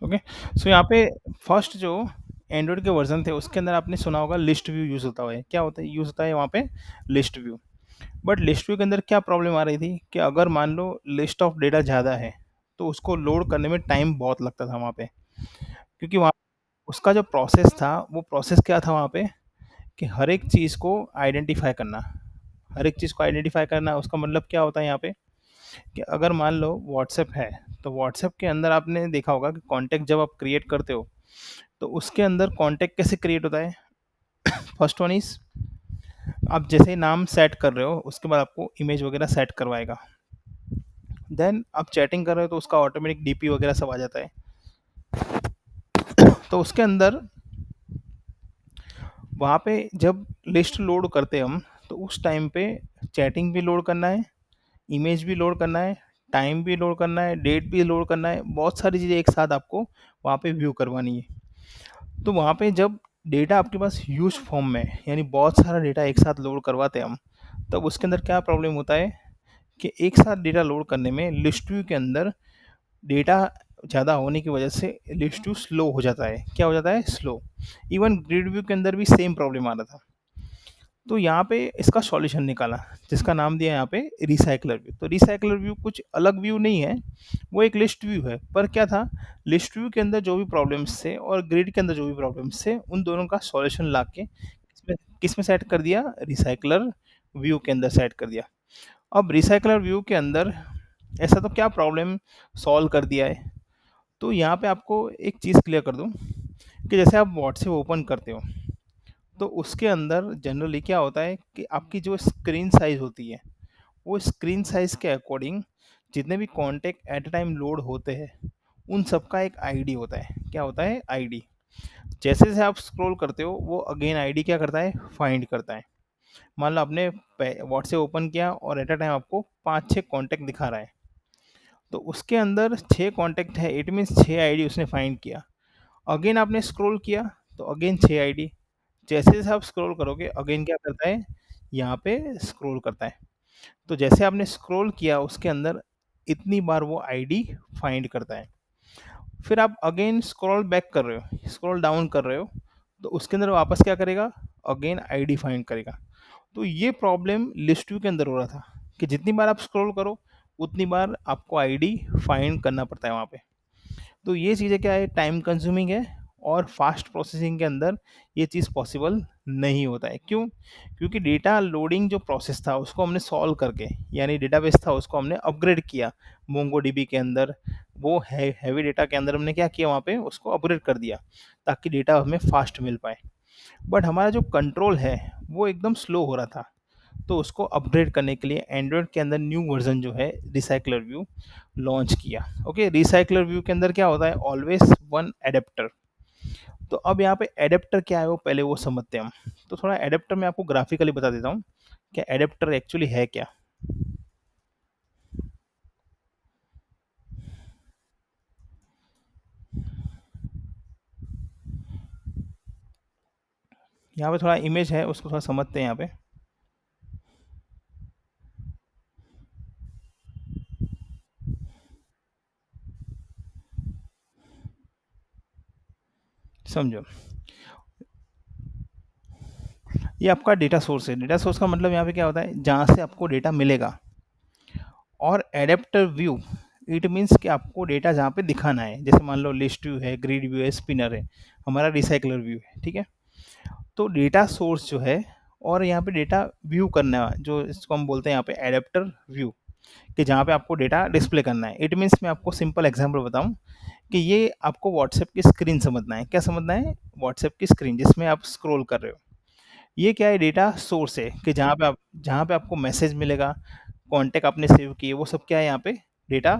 Okay. सो यहाँ पे first जो एंड्रॉइड के वर्ज़न थे उसके अंदर आपने सुना होगा लिस्ट व्यू यूज़ होता है। क्या होता है यूज़ होता है वहाँ पे? List view. But list view के अंदर क्या प्रॉब्लम आ रही थी कि अगर मान लो लिस्ट ऑफ डेटा ज़्यादा है, तो उसको लोड करने में टाइम बहुत लगता था वहाँ पे। क्योंकि वहाँ उसका जो प्रोसेस था, वो प्रोसेस क्या था वहाँ पे कि हर एक चीज़ को आइडेंटिफ़ाई करना। हर एक चीज़ को आइडेंटिफ़ाई करना, उसका मतलब क्या होता है यहाँ पे कि अगर मान लो व्हाट्सएप है, तो व्हाट्सएप के अंदर आपने देखा होगा कि कॉन्टैक्ट जब आप क्रिएट करते हो, तो उसके अंदर कॉन्टैक्ट कैसे क्रिएट होता है? फर्स्ट वन इज़ आप जैसे ही नाम सेट कर रहे हो, उसके बाद आपको इमेज वगैरह सेट करवाएगा। देन आप चैटिंग कर रहे हो तो उसका ऑटोमेटिक डीपी वगैरह सब आ जाता है। तो उसके अंदर वहाँ पे जब लिस्ट लोड करते हैं हम, तो उस टाइम पे चैटिंग भी लोड करना है, इमेज भी लोड करना है, टाइम भी लोड करना है, डेट भी लोड करना है, बहुत सारी चीज़ें एक साथ आपको वहाँ पे व्यू करवानी है। तो वहाँ पे जब डेटा आपके पास ह्यूज फॉर्म में है, यानी बहुत सारा डेटा एक साथ लोड करवाते हैं हम, तब उसके अंदर क्या प्रॉब्लम होता है कि एक साथ डेटा लोड करने में लिस्ट व्यू के अंदर डेटा ज़्यादा होने की वजह से लिस्ट व्यू स्लो हो जाता है। क्या हो जाता है? स्लो। इवन ग्रिड व्यू के अंदर भी सेम प्रॉब्लम आ रहा था। तो यहाँ पे इसका सॉल्यूशन निकाला, जिसका नाम दिया यहाँ पे रिसाइक्लर व्यू। तो रिसाइक्लर व्यू कुछ अलग व्यू नहीं है, वो एक लिस्ट व्यू है। पर क्या था, लिस्ट व्यू के अंदर जो भी प्रॉब्लम्स थे और ग्रिड के अंदर जो भी प्रॉब्लम्स थे, उन दोनों का सॉल्यूशन ला के किस में सेट कर दिया? रिसाइक्लर व्यू के अंदर सेट कर दिया। अब रिसाइक्लर व्यू के अंदर ऐसा तो क्या प्रॉब्लम सॉल्व कर दिया है? तो यहाँ पे आपको एक चीज़ क्लियर कर दूँ कि जैसे आप व्हाट्सएप ओपन करते हो, तो उसके अंदर जनरली क्या होता है कि आपकी जो स्क्रीन साइज़ होती है, वो स्क्रीन साइज़ के अकॉर्डिंग जितने भी contact at a time load होते हैं, उन सबका एक आईडी होता है। क्या होता है? आईडी। जैसे-जैसे आप स्क्रॉल करते हो, वो अगेन आईडी क्या करता है? फाइंड करता है। मान लो आपने व्हाट्सएप ओपन किया और एट अ टाइम आपको 5-6 कॉन्टैक्ट दिखा रहा है। तो उसके अंदर 6 कॉन्टैक्ट है, इट मीन्स 6 आईडी उसने फाइंड किया। अगेन आपने स्क्रॉल किया, तो अगेन 6 आईडी। जैसे-जैसे आप स्क्रॉल करोगे, अगेन क्या करता है? यहाँ पे स्क्रॉल करता है। तो जैसे आपने स्क्रॉल किया, उसके अंदर इतनी बार वो आईडी फाइंड करता है। फिर आप अगेन स्क्रॉल बैक कर रहे हो, स्क्रॉल डाउन कर रहे हो, तो उसके अंदर वापस क्या करेगा? अगेन आईडी फाइंड करेगा। तो ये प्रॉब्लम लिस्ट व्यू के अंदर हो रहा था कि जितनी बार आप स्क्रॉल करो, उतनी बार आपको आईडी फाइंड करना पड़ता है वहाँ पे। तो ये चीज़ें क्या है, टाइम कंज्यूमिंग है और फास्ट प्रोसेसिंग के अंदर ये चीज़ पॉसिबल नहीं होता है। क्यों? क्योंकि डेटा लोडिंग जो प्रोसेस था उसको हमने सॉल्व करके, यानी डेटाबेस था उसको हमने अपग्रेड किया मोंगोडीबी के अंदर। वो है हैवी डेटा के अंदर हमने क्या किया, वहाँ पे उसको अपग्रेड कर दिया ताकि डेटा हमें फास्ट मिल पाए। बट हमारा जो कंट्रोल है वो एकदम स्लो हो रहा था। तो उसको अपग्रेड करने के लिए एंड्रॉयड के अंदर न्यू वर्जन जो है रिसाइक्लर व्यू लॉन्च किया। ओके, रिसाइक्लर व्यू के अंदर क्या होता है? Always one adapter. तो अब यहाँ पे एडेप्टर क्या है वो पहले वो समझते हैं हम। तो थोड़ा एडेप्टर मैं आपको ग्राफिकली बता देता हूँ कि एडेप्टर एक्चुअली है क्या। यहाँ पे थोड़ा इमेज है, उसको थोड़ा समझते हैं यहाँ पे। समझो, ये आपका डेटा सोर्स है। डेटा सोर्स का मतलब यहाँ पे क्या होता है? जहाँ से आपको डेटा मिलेगा। और एडेप्टर व्यू, इट मीन्स कि आपको डेटा जहाँ पे दिखाना है, जैसे मान लो लिस्ट व्यू है, ग्रिड व्यू है, स्पिनर है, हमारा रिसाइकलर व्यू है, ठीक है। तो डेटा सोर्स जो है और यहाँ पे डेटा व्यू करना है, जो इसको हम बोलते हैं यहाँ पे एडेप्टर व्यू, कि जहाँ पे आपको डेटा डिस्प्ले करना है। इट मीन्स मैं आपको सिंपल एग्जांपल बताऊँ कि ये आपको व्हाट्सएप की स्क्रीन समझना है। क्या समझना है? व्हाट्सएप की स्क्रीन जिसमें आप स्क्रॉल कर रहे हो। ये क्या है? डेटा सोर्स है कि जहाँ पे आपको मैसेज मिलेगा, कॉन्टैक्ट आपने सेव किए, वो सब क्या है यहाँ पे? डेटा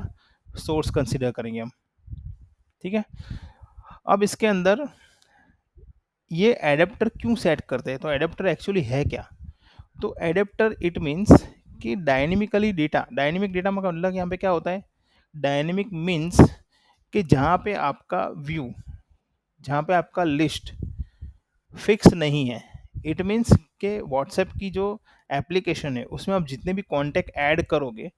सोर्स कंसीडर करेंगे हम, ठीक है। अब इसके अंदर ये एडेप्टर क्यों सेट करते हैं? तो एडेप्टर एक्चुअली है क्या? तो एडेप्टर इट मीन्स कि डायनेमिकली डेटा, डायनेमिक डेटा का मतलब यहाँ पे क्या होता है? डायनेमिक मीन्स कि जहाँ पे आपका व्यू, जहाँ पे आपका लिस्ट फिक्स नहीं है। इट मीन्स कि व्हाट्सएप की जो एप्लीकेशन है उसमें आप जितने भी कॉन्टैक्ट ऐड करोगे,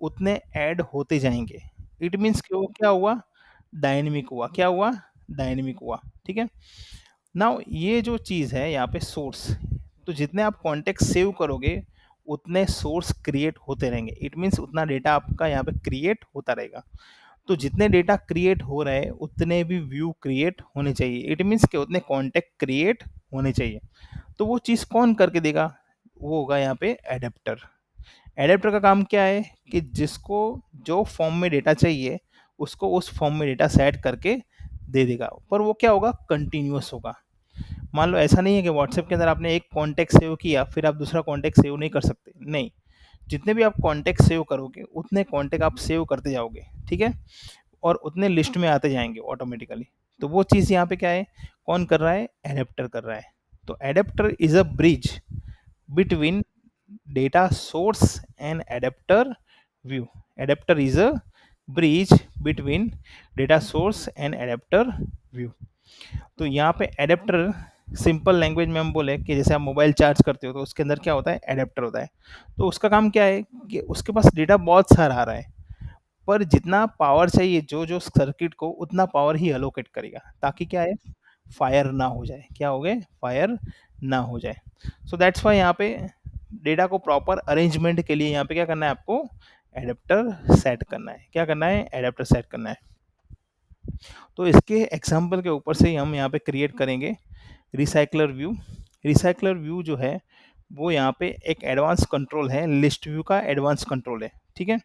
उतने ऐड होते जाएंगे। इट मीन्स कि वो क्या हुआ? डायनेमिक हुआ, क्या हुआ? डायनेमिक हुआ, ठीक है? नाउ ये जो चीज़ है यहाँ पे सोर्स, तो जितने आप कॉन्टेक्स्ट सेव करोगे, उतने सोर्स क्रिएट होते रहेंगे। इट मीन्स उतना डेटा आपका यहाँ पे क्रिएट होता रहेगा। तो जितने डेटा क्रिएट हो रहे हैं, उतने भी व्यू क्रिएट होने चाहिए। इट मीन्स कि उतने कॉन्टेक्ट क्रिएट होने चाहिए। तो वो चीज़ कौन करके देगा? वो होगा यहाँ पे एडेप्टर। एडेप्टर का काम क्या है कि जिसको जो फॉर्म में डेटा चाहिए, उसको उस फॉर्म में डेटा सेट करके दे देगा। पर वो क्या होगा? कंटिन्यूअस होगा। मान लो ऐसा नहीं है कि व्हाट्सएप के अंदर आपने एक कॉन्टैक्ट सेव किया, फिर आप दूसरा कॉन्टैक्ट सेव नहीं कर सकते। नहीं, जितने भी आप कॉन्टैक्ट सेव करोगे, उतने कॉन्टैक्ट आप सेव करते जाओगे, ठीक है? और उतने लिस्ट में आते जाएँगे ऑटोमेटिकली। तो वो चीज़ यहाँ पे क्या है? कौन कर रहा है? एडेप्टर कर रहा है। तो adapter is a bridge between data source and adapter view. Adapter is a bridge between data source and adapter view. तो यहाँ पे एडेप्टर, सिंपल लैंग्वेज में हम बोले कि जैसे आप मोबाइल चार्ज करते हो तो उसके अंदर क्या होता है? एडेप्टर होता है। तो उसका काम क्या है कि उसके पास डेटा बहुत सारा आ रहा है, पर जितना पावर चाहिए जो सर्किट को, उतना पावर ही अलोकेट करेगा, ताकि क्या है? फायर ना हो जाए। क्या हो गए? फायर ना हो जाए। सो दैट्स वाई यहाँ पे डेटा को प्रॉपर अरेंजमेंट के लिए यहाँ पे क्या करना है आपको? एडेप्टर सेट करना है। क्या करना है? एडेप्टर सेट करना है। तो इसके एग्जाम्पल के ऊपर से ही हम यहाँ पे क्रिएट करेंगे रिसाइकलर व्यू। रिसाइकलर व्यू जो है, वो यहाँ पे एक एडवांस कंट्रोल है, लिस्ट व्यू का एडवांस कंट्रोल है, ठीक है?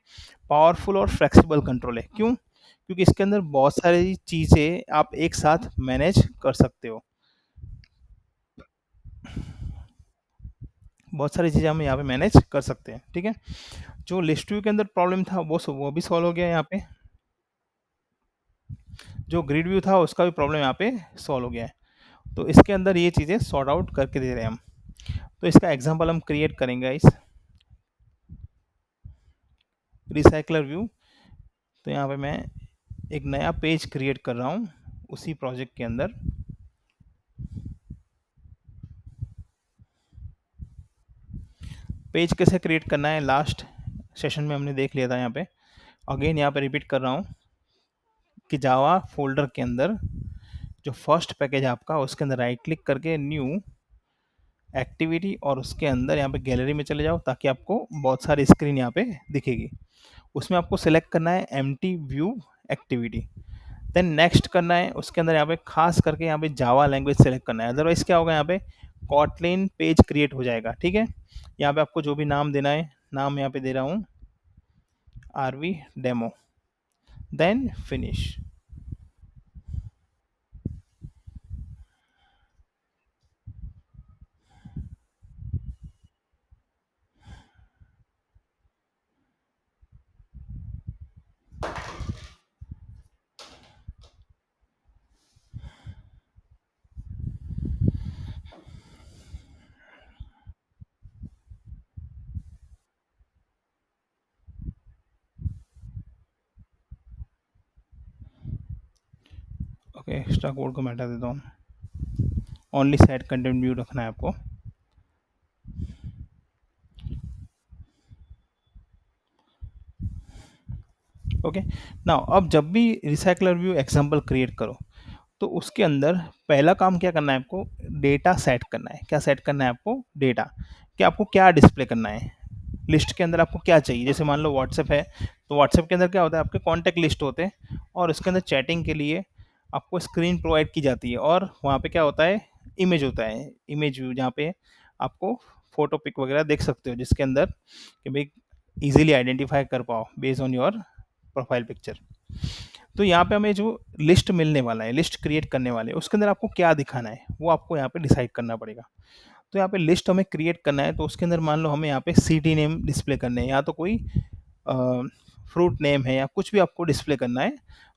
पावरफुल और फ्लेक्सिबल कंट्रोल है। क्यों? क्योंकि इसके अंदर बहुत सारी चीज़ें आप एक साथ मैनेज कर सकते हो। बहुत सारी चीज़ें हम यहाँ पे मैनेज कर सकते हैं, ठीक है? जो लिस्ट व्यू के अंदर प्रॉब्लम था, वो भी सॉल्व हो गया यहाँ पे। जो ग्रिड व्यू था, उसका भी प्रॉब्लम यहाँ पे सॉल्व हो गया है। तो इसके अंदर ये चीज़ें सॉर्ट आउट करके दे रहे हैं हम। तो इसका एग्जांपल हम क्रिएट करेंगे इस रिसाइकलर व्यू। तो यहाँ पे मैं एक नया पेज क्रिएट कर रहा हूँ उसी प्रोजेक्ट के अंदर। पेज कैसे क्रिएट करना है, लास्ट सेशन में हमने देख लिया था। यहाँ पे अगेन यहाँ पे रिपीट कर रहा हूँ कि जावा फोल्डर के अंदर जो फर्स्ट पैकेज है आपका, उसके अंदर राइट क्लिक करके न्यू एक्टिविटी, और उसके अंदर यहाँ पे गैलरी में चले जाओ, ताकि आपको बहुत सारी स्क्रीन यहाँ पे दिखेगी। उसमें आपको सेलेक्ट करना है empty view activity, then next करना है। उसके अंदर यहाँ पे खास करके यहाँ पे जावा लैंग्वेज सेलेक्ट करना है, अदरवाइज क्या होगा? यहाँ पे कॉटलिन पेज क्रिएट हो जाएगा, ठीक है? यहाँ पे आपको जो भी नाम देना है, नाम यहाँ पे दे रहा हूँ RV demo, then finish. Okay, extra code को मैं हटा देता हूँ। ओनली सेट कंटेंट व्यू रखना है आपको। ओके, नाउ अब जब भी रिसाइकलर व्यू एग्जांपल क्रिएट करो, तो उसके अंदर पहला काम क्या करना है आपको? डेटा सेट करना है। क्या सेट करना है आपको? डेटा। कि आपको क्या डिस्प्ले करना है, लिस्ट के अंदर आपको क्या चाहिए। जैसे मान लो व्हाट्सएप है, तो व्हाट्सएप के अंदर क्या होता है? आपके कॉन्टैक्ट लिस्ट होते हैं, और उसके अंदर चैटिंग के लिए आपको स्क्रीन प्रोवाइड की जाती है, और वहाँ पे क्या होता है? इमेज होता है, इमेज व्यू, जहाँ पे आपको फोटो पिक वगैरह देख सकते हो, जिसके अंदर कि भाई इजीली आइडेंटिफाई कर पाओ based on your profile picture. तो यहाँ पे हमें जो लिस्ट मिलने वाला है, लिस्ट क्रिएट करने वाले हैं, उसके अंदर आपको क्या दिखाना है, वो आपको यहाँ पे डिसाइड करना पड़ेगा। तो यहाँ पे लिस्ट हमें क्रिएट करना है, तो उसके अंदर मान लो हमें यहाँ पे सिटी नेम डिस्प्ले करने हैं, या तो कोई फ्रूट नेम है, या कुछ भी आपको डिस्प्ले करना है।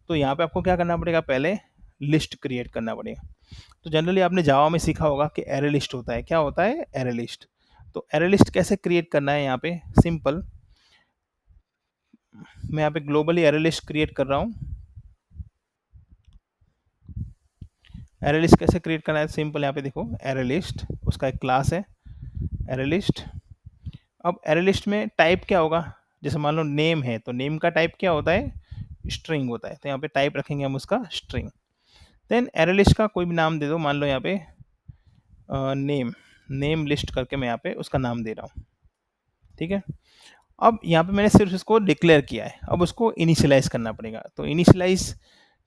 तो यहाँ पे आपको क्या करना पड़ेगा? पहले लिस्ट क्रिएट करना पड़ेगा। तो जनरली आपने जावा में सीखा होगा कि एरे लिस्ट होता है। क्या होता है? Array list. तो एरे लिस्ट कैसे क्रिएट करना है? यहाँ पे सिंपल, मैं यहाँ पे ग्लोबली एरे लिस्ट क्रिएट कर रहा हूँ। एरे लिस्ट कैसे क्रिएट करना है? सिंपल, यहाँ पे देखो, एरे लिस्ट, उसका एक क्लास है एरे लिस्ट। अब एरे लिस्ट में टाइप क्या होगा? जैसे मान लो नेम है, तो नेम का टाइप क्या होता है? स्ट्रिंग होता है, तो यहाँ पे टाइप रखेंगे हम उसका स्ट्रिंग। देन एरे लिस्ट का कोई भी नाम दे दो, मान लो यहाँ पे नेम लिस्ट करके मैं यहाँ पे उसका नाम दे रहा हूँ, ठीक है। अब यहाँ पे मैंने सिर्फ इसको डिक्लेयर किया है, अब उसको इनिशियलाइज करना पड़ेगा। तो इनिशियलाइज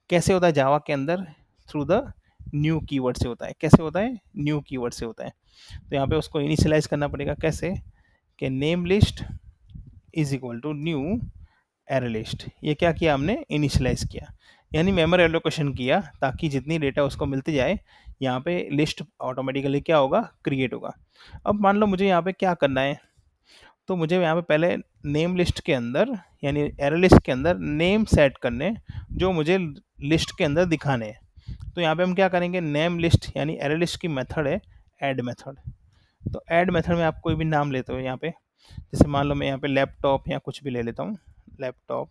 कैसे होता है जावा के अंदर? थ्रू द न्यू कीवर्ड से होता है। कैसे होता है? न्यू कीवर्ड से होता है। तो यहाँ पे उसको इनिशियलाइज करना पड़ेगा कैसे, कि name list is equal to new array list. ये क्या किया हमने? इनिशियलाइज किया, यानी मेमोरी एलोकेशन किया, ताकि जितनी डेटा उसको मिलती जाए, यहाँ पे लिस्ट ऑटोमेटिकली क्या होगा? क्रिएट होगा। अब मान लो मुझे यहाँ पे क्या करना है, तो मुझे यहाँ पे पहले नेम लिस्ट के अंदर, यानी एरे लिस्ट के अंदर नेम सेट करने जो मुझे लिस्ट के अंदर दिखाने हैं। तो यहाँ पे हम क्या करेंगे? नेम लिस्ट यानी एरे लिस्ट की मेथड है ऐड मेथड। तो ऐड मेथड में आप कोई भी नाम लेते हो यहाँ पे, जैसे मान लो मैं यहाँ पे लैपटॉप या कुछ भी ले लेता हूँ, laptop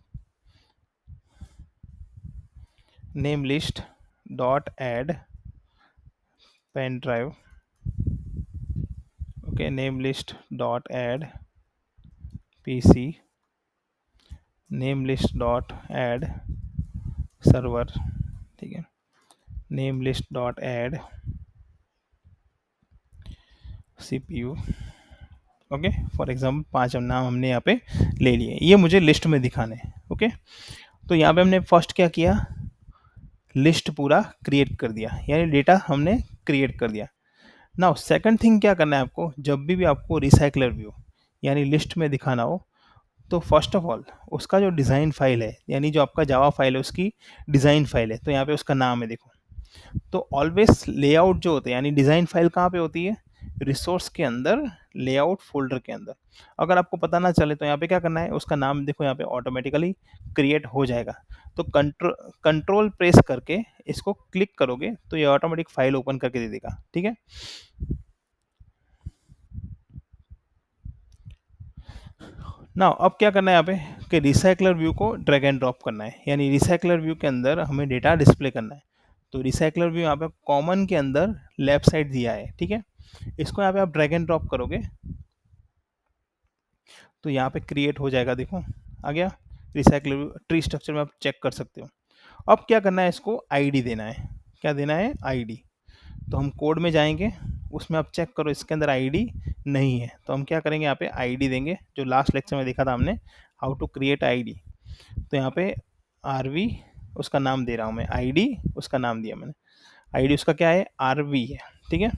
name list dot add pen drive. Okay, name list dot add PC, name list dot add server, ठीक है, name list dot add CPU. Okay, for example 5 नाम हमने यहाँ पे ले लिए, ये मुझे लिस्ट में दिखाने हैं। ओके, तो यहाँ पे हमने फर्स्ट क्या किया? लिस्ट पूरा क्रिएट कर दिया, यानी डेटा हमने क्रिएट कर दिया। नाउ सेकंड थिंग क्या करना है आपको, जब भी आपको रिसाइकलर व्यू यानी लिस्ट में दिखाना हो, तो फर्स्ट ऑफ ऑल उसका जो डिज़ाइन फाइल है, यानी जो आपका जावा फाइल है उसकी डिज़ाइन फाइल है, तो यहाँ पे उसका नाम है देखो। तो ऑलवेज लेआउट जो होते हैं, यानी डिज़ाइन फाइल कहाँ पे होती है? रिसोर्स के अंदर, लेआउट फोल्डर के अंदर। अगर आपको पता ना चले तो यहाँ पे क्या करना है, उसका नाम देखो यहाँ पे ऑटोमेटिकली क्रिएट हो जाएगा। तो कंट्रोल प्रेस करके इसको क्लिक करोगे तो ये ऑटोमेटिक फाइल ओपन करके दे देगा, ठीक है। ना अब क्या करना है यहाँ पे, कि रिसाइकलर व्यू को ड्रैग एंड ड्रॉप करना है, यानी रिसाइकलर व्यू के अंदर हमें डेटा डिस्प्ले करना है। तो रिसाइकलर व्यू यहाँ पे कॉमन के अंदर लेफ्ट साइड दिया है, ठीक है। इसको यहाँ पे आप ड्रैग एंड ड्रॉप करोगे तो यहाँ पे क्रिएट हो जाएगा, देखो आ गया। रिसाइकलर व्यू ट्री स्ट्रक्चर में आप चेक कर सकते हो। अब क्या करना है, इसको आईडी देना है। क्या देना है? आईडी। तो हम कोड में जाएंगे, उसमें आप चेक करो इसके अंदर आईडी नहीं है, तो हम क्या करेंगे, यहाँ पे आईडी देंगे, जो लास्ट लेक्चर में देखा था हमने, हाउ टू क्रिएट आईडी। तो यहाँ पे आरवी उसका नाम दे रहा हूँ मैं, आईडी उसका नाम दिया मैंने, आईडी उसका क्या है? आरवी है, ठीक है।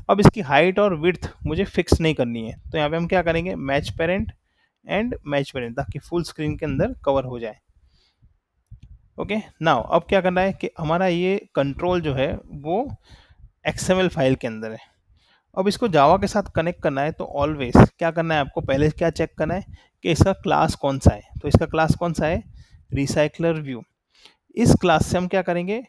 अब इसकी हाइट और विड्थ मुझे फिक्स नहीं करनी है, तो यहाँ पे हम क्या करेंगे, match parent and match parent, ताकि फुल स्क्रीन के अंदर कवर हो जाए। ओके, नाउ अब क्या करना है कि हमारा ये कंट्रोल जो है वो एक्सएमएल फाइल के अंदर है। अब इसको जावा के साथ कनेक्ट करना है, तो ऑलवेज क्या करना है आपको, पहले क्या चेक करना है कि इसका क्लास कौन सा है। तो इसका क्लास कौन सा है? Recycler view. इस क्लास से हम क्या करेंगे,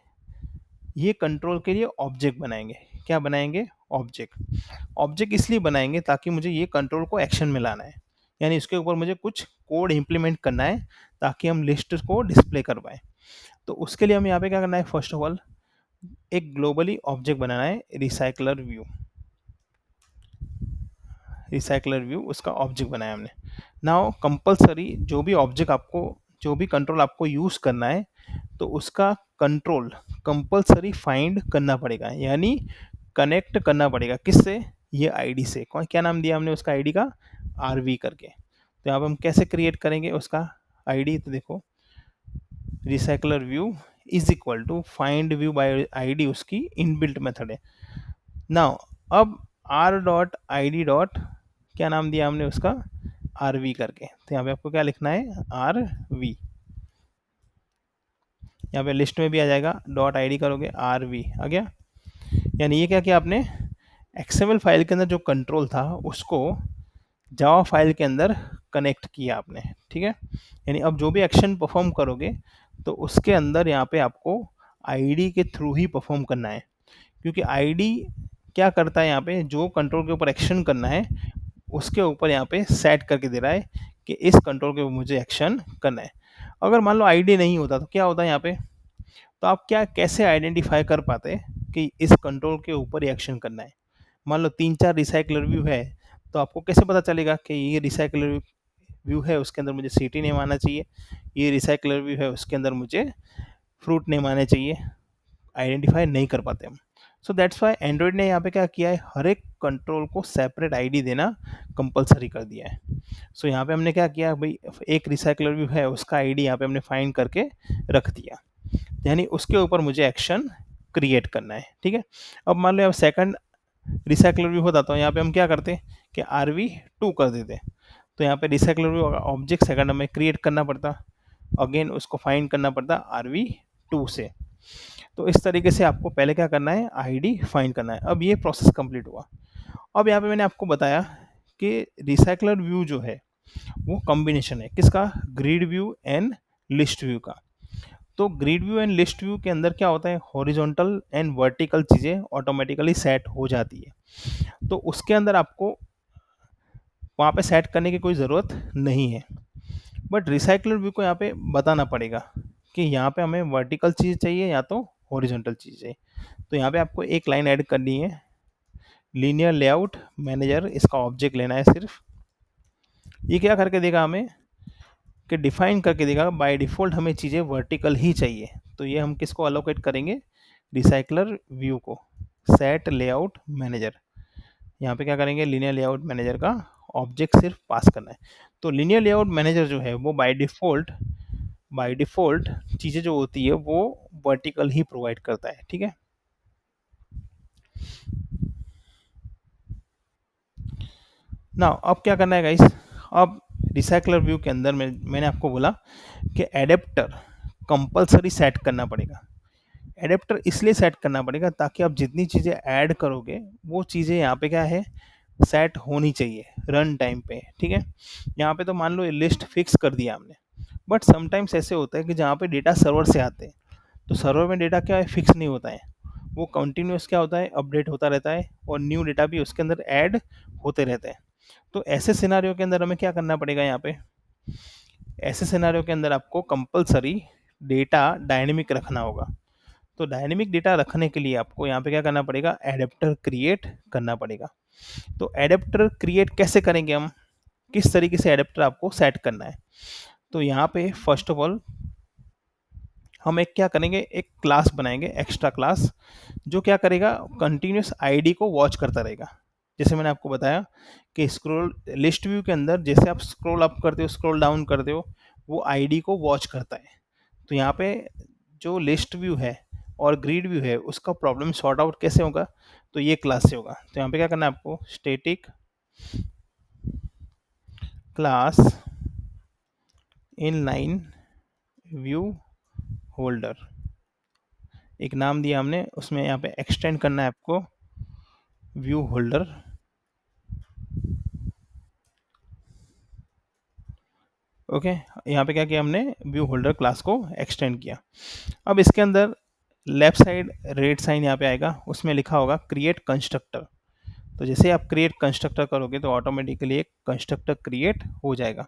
ये कंट्रोल के लिए ऑब्जेक्ट बनाएंगे। क्या बनाएंगे? ऑब्जेक्ट। ऑब्जेक्ट इसलिए बनाएंगे ताकि मुझे ये कंट्रोल को एक्शन में लाना है, यानी इसके ऊपर मुझे कुछ कोड इंप्लीमेंट करना है ताकि हम लिस्ट को डिस्प्ले कर पाए। तो उसके लिए हम यहाँ पे क्या करना है, फर्स्ट ऑफ ऑल एक ग्लोबली ऑब्जेक्ट बनाना है, रिसाइकलर व्यू। रिसाइकलर व्यू उसका ऑब्जेक्ट बनाया हमने। नाउ कंपलसरी जो भी ऑब्जेक्ट आपको, जो भी कंट्रोल आपको यूज़ करना है, तो उसका कंट्रोल कंपलसरी फाइंड करना पड़ेगा, यानी कनेक्ट करना पड़ेगा। किससे? ये आईडी से। कौन, क्या नाम दिया हमने उसका आईडी का? आरवी करके। तो यहाँ पर हम कैसे क्रिएट करेंगे उसका आईडी, तो देखो recycler view is equal to find view by ID, उसकी इनबिल्ट मेथड है। नाउ अब R dot I D dot, क्या नाम दिया हमने उसका? आर वी करके। तो यहाँ पे आपको क्या लिखना है? R V. यहाँ पे लिस्ट में भी आ जाएगा, डॉट आई डी करोगे आर वी आ गया। यानी ये क्या किया आपने, एक्सएमएल फाइल के अंदर जो कंट्रोल था उसको जावा फाइल के अंदर कनेक्ट किया आपने, ठीक है। यानी अब जो भी एक्शन परफॉर्म करोगे तो उसके अंदर यहाँ पे आपको आईडी के थ्रू ही परफॉर्म करना है, क्योंकि आईडी क्या करता है, यहाँ पे जो कंट्रोल के ऊपर एक्शन करना है उसके ऊपर यहाँ पे सेट करके दे रहा है कि इस कंट्रोल के ऊपर मुझे एक्शन करना है। अगर मान लो आईडी नहीं होता तो क्या होता है यहाँ पे, तो आप क्या कैसे आइडेंटिफाई कर पाते कि इस कंट्रोल के ऊपर ही एक्शन करना है। मान लो 3-4 रिसाइकलर व्यू है, तो आपको कैसे पता चलेगा कि ये रिसाइकलर व्यू व्यू है उसके अंदर मुझे सिटी नेम आना चाहिए, ये रिसाइकलर व्यू है उसके अंदर मुझे फ्रूट नेम आने चाहिए, आइडेंटिफाई नहीं कर पाते हम। सो दैट्स वाई एंड्रॉयड ने यहाँ पे क्या किया है, हर एक कंट्रोल को सेपरेट आईडी देना कंपलसरी कर दिया है। सो यहाँ पे हमने क्या किया भाई, एक रिसाइकलर व्यू है उसका आईडी यहाँ पे हमने फाइंड करके रख दिया, यानी उसके ऊपर मुझे एक्शन क्रिएट करना है, ठीक है। अब मान लो अब सेकंड रिसाइकलर व्यू होता तो यहाँ पे हम क्या करते कि RV2 कर देते, तो यहाँ पे रिसाइकलर व्यू ऑब्जेक्ट सेकंड हमें क्रिएट करना पड़ता, अगेन उसको फाइंड करना पड़ता RV2 से। तो इस तरीके से आपको पहले क्या करना है, आईडी फाइंड करना है। अब ये प्रोसेस कंप्लीट हुआ। अब यहाँ पे मैंने आपको बताया कि रिसाइकलर व्यू जो है वो कॉम्बिनेशन है किसका, grid view and list view का। तो grid view and list view के अंदर क्या होता है, हॉरिजॉन्टल एंड वर्टिकल चीज़ें ऑटोमेटिकली सेट हो जाती है, तो उसके अंदर आपको वहाँ पे सेट करने की कोई ज़रूरत नहीं है। बट रिसाइकलर व्यू को यहाँ पे बताना पड़ेगा कि यहाँ पे हमें वर्टिकल चीज़ चाहिए या तो हॉरिजॉन्टल चीज़ चाहिए। तो यहाँ पे आपको एक लाइन ऐड करनी है, लीनियर लेआउट मैनेजर इसका ऑब्जेक्ट लेना है सिर्फ। ये क्या करके देगा हमें कि डिफाइन करके देगा बाय डिफ़ॉल्ट हमें चीज़ें वर्टिकल ही चाहिए, तो ये हम किसको अलोकेट करेंगे, रिसाइकलर व्यू को। सेट लेआउट मैनेजर, यहाँ पे क्या करेंगे, लीनियर लेआउट मैनेजर का ऑब्जेक्ट सिर्फ पास करना है। तो लीनियर लेआउट मैनेजर जो है वो बाय डिफ़ॉल्ट चीज़ें जो होती है वो वर्टिकल ही प्रोवाइड करता है, ठीक है। ना अब क्या करना है गाइस, अब रिसाइकलर व्यू के अंदर में मैंने आपको बोला कि एडेप्टर कंपलसरी सेट करना पड़ेगा। एडेप्टर इसलिए सेट करना पड़ेगा ताकि आप जितनी चीज़ें ऐड करोगे वो चीज़ें यहाँ पे क्या है, सेट होनी चाहिए रन टाइम पे, ठीक है। यहाँ पे तो मान लो लिस्ट फिक्स कर दिया हमने, बट समटाइम्स ऐसे होता है कि जहाँ पे डेटा सर्वर से आते हैं तो सर्वर में डेटा क्या है, फिक्स नहीं होता है, वो कंटिन्यूस क्या होता है, अपडेट होता रहता है और न्यू डेटा भी उसके अंदर ऐड होते रहते हैं। तो ऐसे सिनारियो के अंदर हमें क्या करना पड़ेगा, यहाँ पे ऐसे सिनारियो के अंदर आपको कंपलसरी डेटा डायनेमिक रखना होगा। तो डायनेमिक डेटा रखने के लिए आपको यहाँ पे क्या करना पड़ेगा, एडेप्टर क्रिएट करना पड़ेगा। तो एडेप्टर क्रिएट कैसे करेंगे हम, किस तरीके से एडेप्टर आपको सेट करना है। तो यहाँ पे फर्स्ट ऑफ ऑल हम एक क्या करेंगे, एक क्लास बनाएंगे, एक्स्ट्रा क्लास, जो क्या करेगा, कंटिन्यूस आईडी को वॉच करता रहेगा। जैसे मैंने आपको बताया कि स्क्रॉल लिस्ट व्यू के अंदर जैसे आप स्क्रॉल अप करते हो स्क्रॉल डाउन करते हो वो आईडी को वॉच करता है। तो यहाँ पे जो लिस्ट व्यू है और ग्रिड व्यू है उसका प्रॉब्लम सॉर्ट आउट कैसे होगा, तो ये क्लास से होगा। तो यहाँ पे क्या करना है आपको, static class inline view holder एक नाम दिया हमने, उसमें यहाँ पे एक्सटेंड करना है आपको व्यू होल्डर। ओके, यहाँ पे क्या किया हमने, व्यू होल्डर क्लास को एक्सटेंड किया। अब इसके अंदर लेफ्ट साइड रेड साइन यहाँ पे आएगा, उसमें लिखा होगा क्रिएट कंस्ट्रक्टर। तो जैसे आप क्रिएट कंस्ट्रक्टर करोगे तो ऑटोमेटिकली एक कंस्ट्रक्टर क्रिएट हो जाएगा।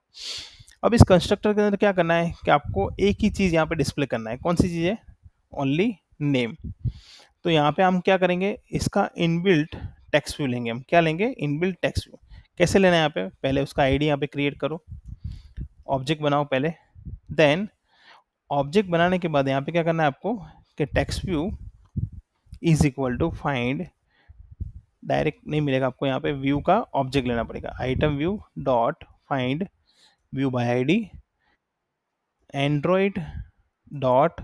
अब इस कंस्ट्रक्टर के अंदर क्या करना है कि आपको एक ही चीज़ यहाँ पे डिस्प्ले करना है, कौन सी चीज़ है, ओनली नेम। तो यहाँ पे हम क्या करेंगे, इसका इनबिल्ट टेक्स्ट व्यू लेंगे। हम क्या लेंगे, इनबिल्ट टेक्स्ट व्यू। कैसे लेना है, यहाँ पे पहले उसका आईडी यहाँ पे क्रिएट करो, ऑब्जेक्ट बनाओ पहले, देन ऑब्जेक्ट बनाने के बाद यहाँ पे क्या करना है आपको कि text view is equal to find, direct नहीं मिलेगा आपको, यहाँ पे व्यू का ऑब्जेक्ट लेना पड़ेगा, item view dot find view by ID, Android dot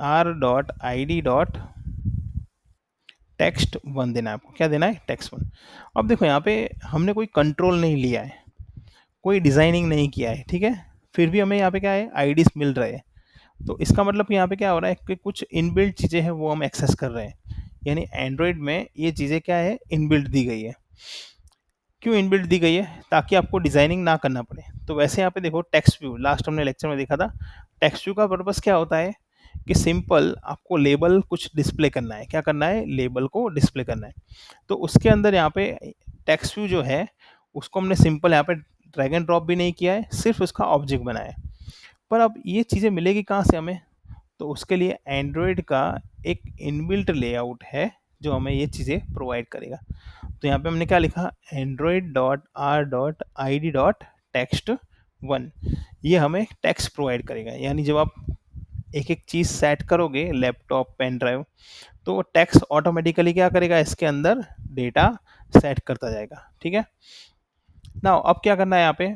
are dot I D dot text one देना है आपको। क्या देना है, टेक्स्ट वन। अब देखो यहाँ पे हमने कोई कंट्रोल नहीं लिया है, कोई डिज़ाइनिंग नहीं किया है, ठीक है, फिर भी हमें यहाँ पे क्या है, आईडीज मिल रहे हैं। तो इसका मतलब कि यहाँ पे क्या हो रहा है कि कुछ इनबिल्ट चीज़ें हैं वो हम एक्सेस कर रहे हैं, यानी एंड्रॉयड में ये चीज़ें क्या है, इनबिल्ट दी गई है। क्यों इनबिल्ट दी गई है, ताकि आपको डिज़ाइनिंग ना करना पड़े। तो वैसे यहाँ पे देखो टेक्स्ट व्यू, लास्ट हमने लेक्चर में देखा था, टेक्स्ट व्यू का पर्पस क्या होता है कि सिंपल आपको लेबल कुछ डिस्प्ले करना है। क्या करना है, लेबल को डिस्प्ले करना है। तो उसके अंदर यहाँ पे टेक्स्ट व्यू जो है उसको हमने सिंपल यहाँ पे ड्रैग एंड ड्रॉप भी नहीं किया है, सिर्फ उसका ऑब्जेक्ट बनाया है। पर अब ये चीज़ें मिलेगी कहाँ से हमें, तो उसके लिए एंड्रॉयड का एक इनबिल्ट लेआउट है जो हमें ये चीज़ें प्रोवाइड करेगा। तो यहाँ पे हमने क्या लिखा, Android dot are dot I D dot text one, ये हमें टेक्स्ट प्रोवाइड करेगा। यानी जब आप एक एक चीज़ सेट करोगे, लैपटॉप, पेन ड्राइव, तो वो टेक्स्ट ऑटोमेटिकली क्या करेगा, इसके अंदर डेटा सेट करता जाएगा। ठीक है, नाउ अब क्या करना है यहाँ पे,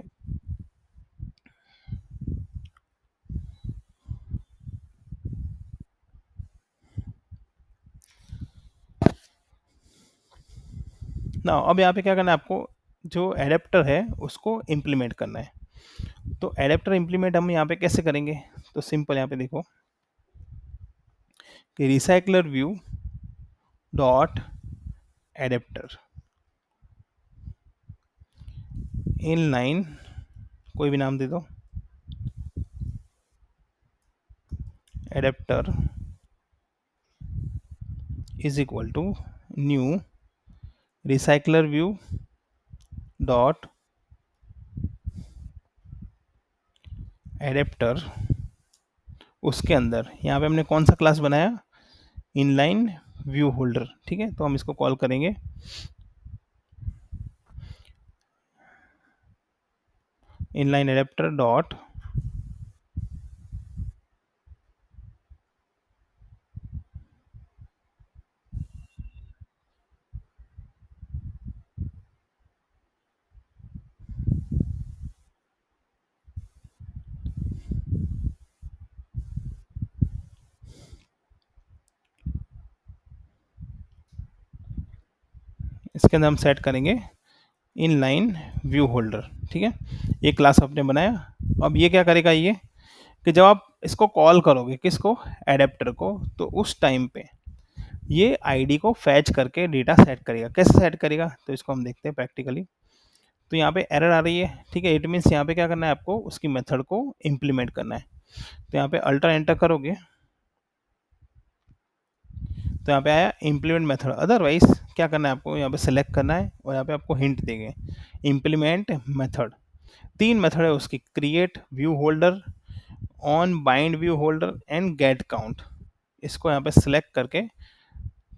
नाउ अब यहाँ पे क्या करना है आपको, जो एडेप्टर है उसको इम्प्लीमेंट करना है। तो एडेप्टर इम्प्लीमेंट हम यहाँ पे कैसे करेंगे, तो सिंपल यहाँ पे देखो कि recycler view dot adapter inline, कोई भी नाम दे दो, adapter is equal to new recycler view dot adapter, उसके अंदर यहाँ पे हमने कौन सा क्लास बनाया, इनलाइन व्यू होल्डर। ठीक है, तो हम इसको कॉल करेंगे इनलाइन एडेप्टर डॉट, इसके अंदर हम सेट करेंगे इनलाइन व्यू होल्डर। ठीक है, ये क्लास आपने बनाया। अब ये क्या करेगा, ये कि जब आप इसको कॉल करोगे, किसको, एडेप्टर को, तो उस टाइम पे ये आईडी को फैच करके डेटा सेट करेगा। कैसे सेट करेगा, तो इसको हम देखते हैं प्रैक्टिकली। तो यहाँ पे एरर आ रही है। ठीक है, इट मीन्स यहाँ पे क्या करना है आपको, उसकी मेथड को इम्प्लीमेंट करना है। तो यहाँ पे अल्टर एंटर करोगे तो यहाँ पे आया इम्प्लीमेंट मेथड। अदरवाइज क्या करना है आपको, यहाँ पे सेलेक्ट करना है और यहाँ पे आपको हिंट देंगे इम्प्लीमेंट मेथड। तीन मेथड है उसकी, create view holder, on bind view holder and get count. इसको यहाँ पे सिलेक्ट करके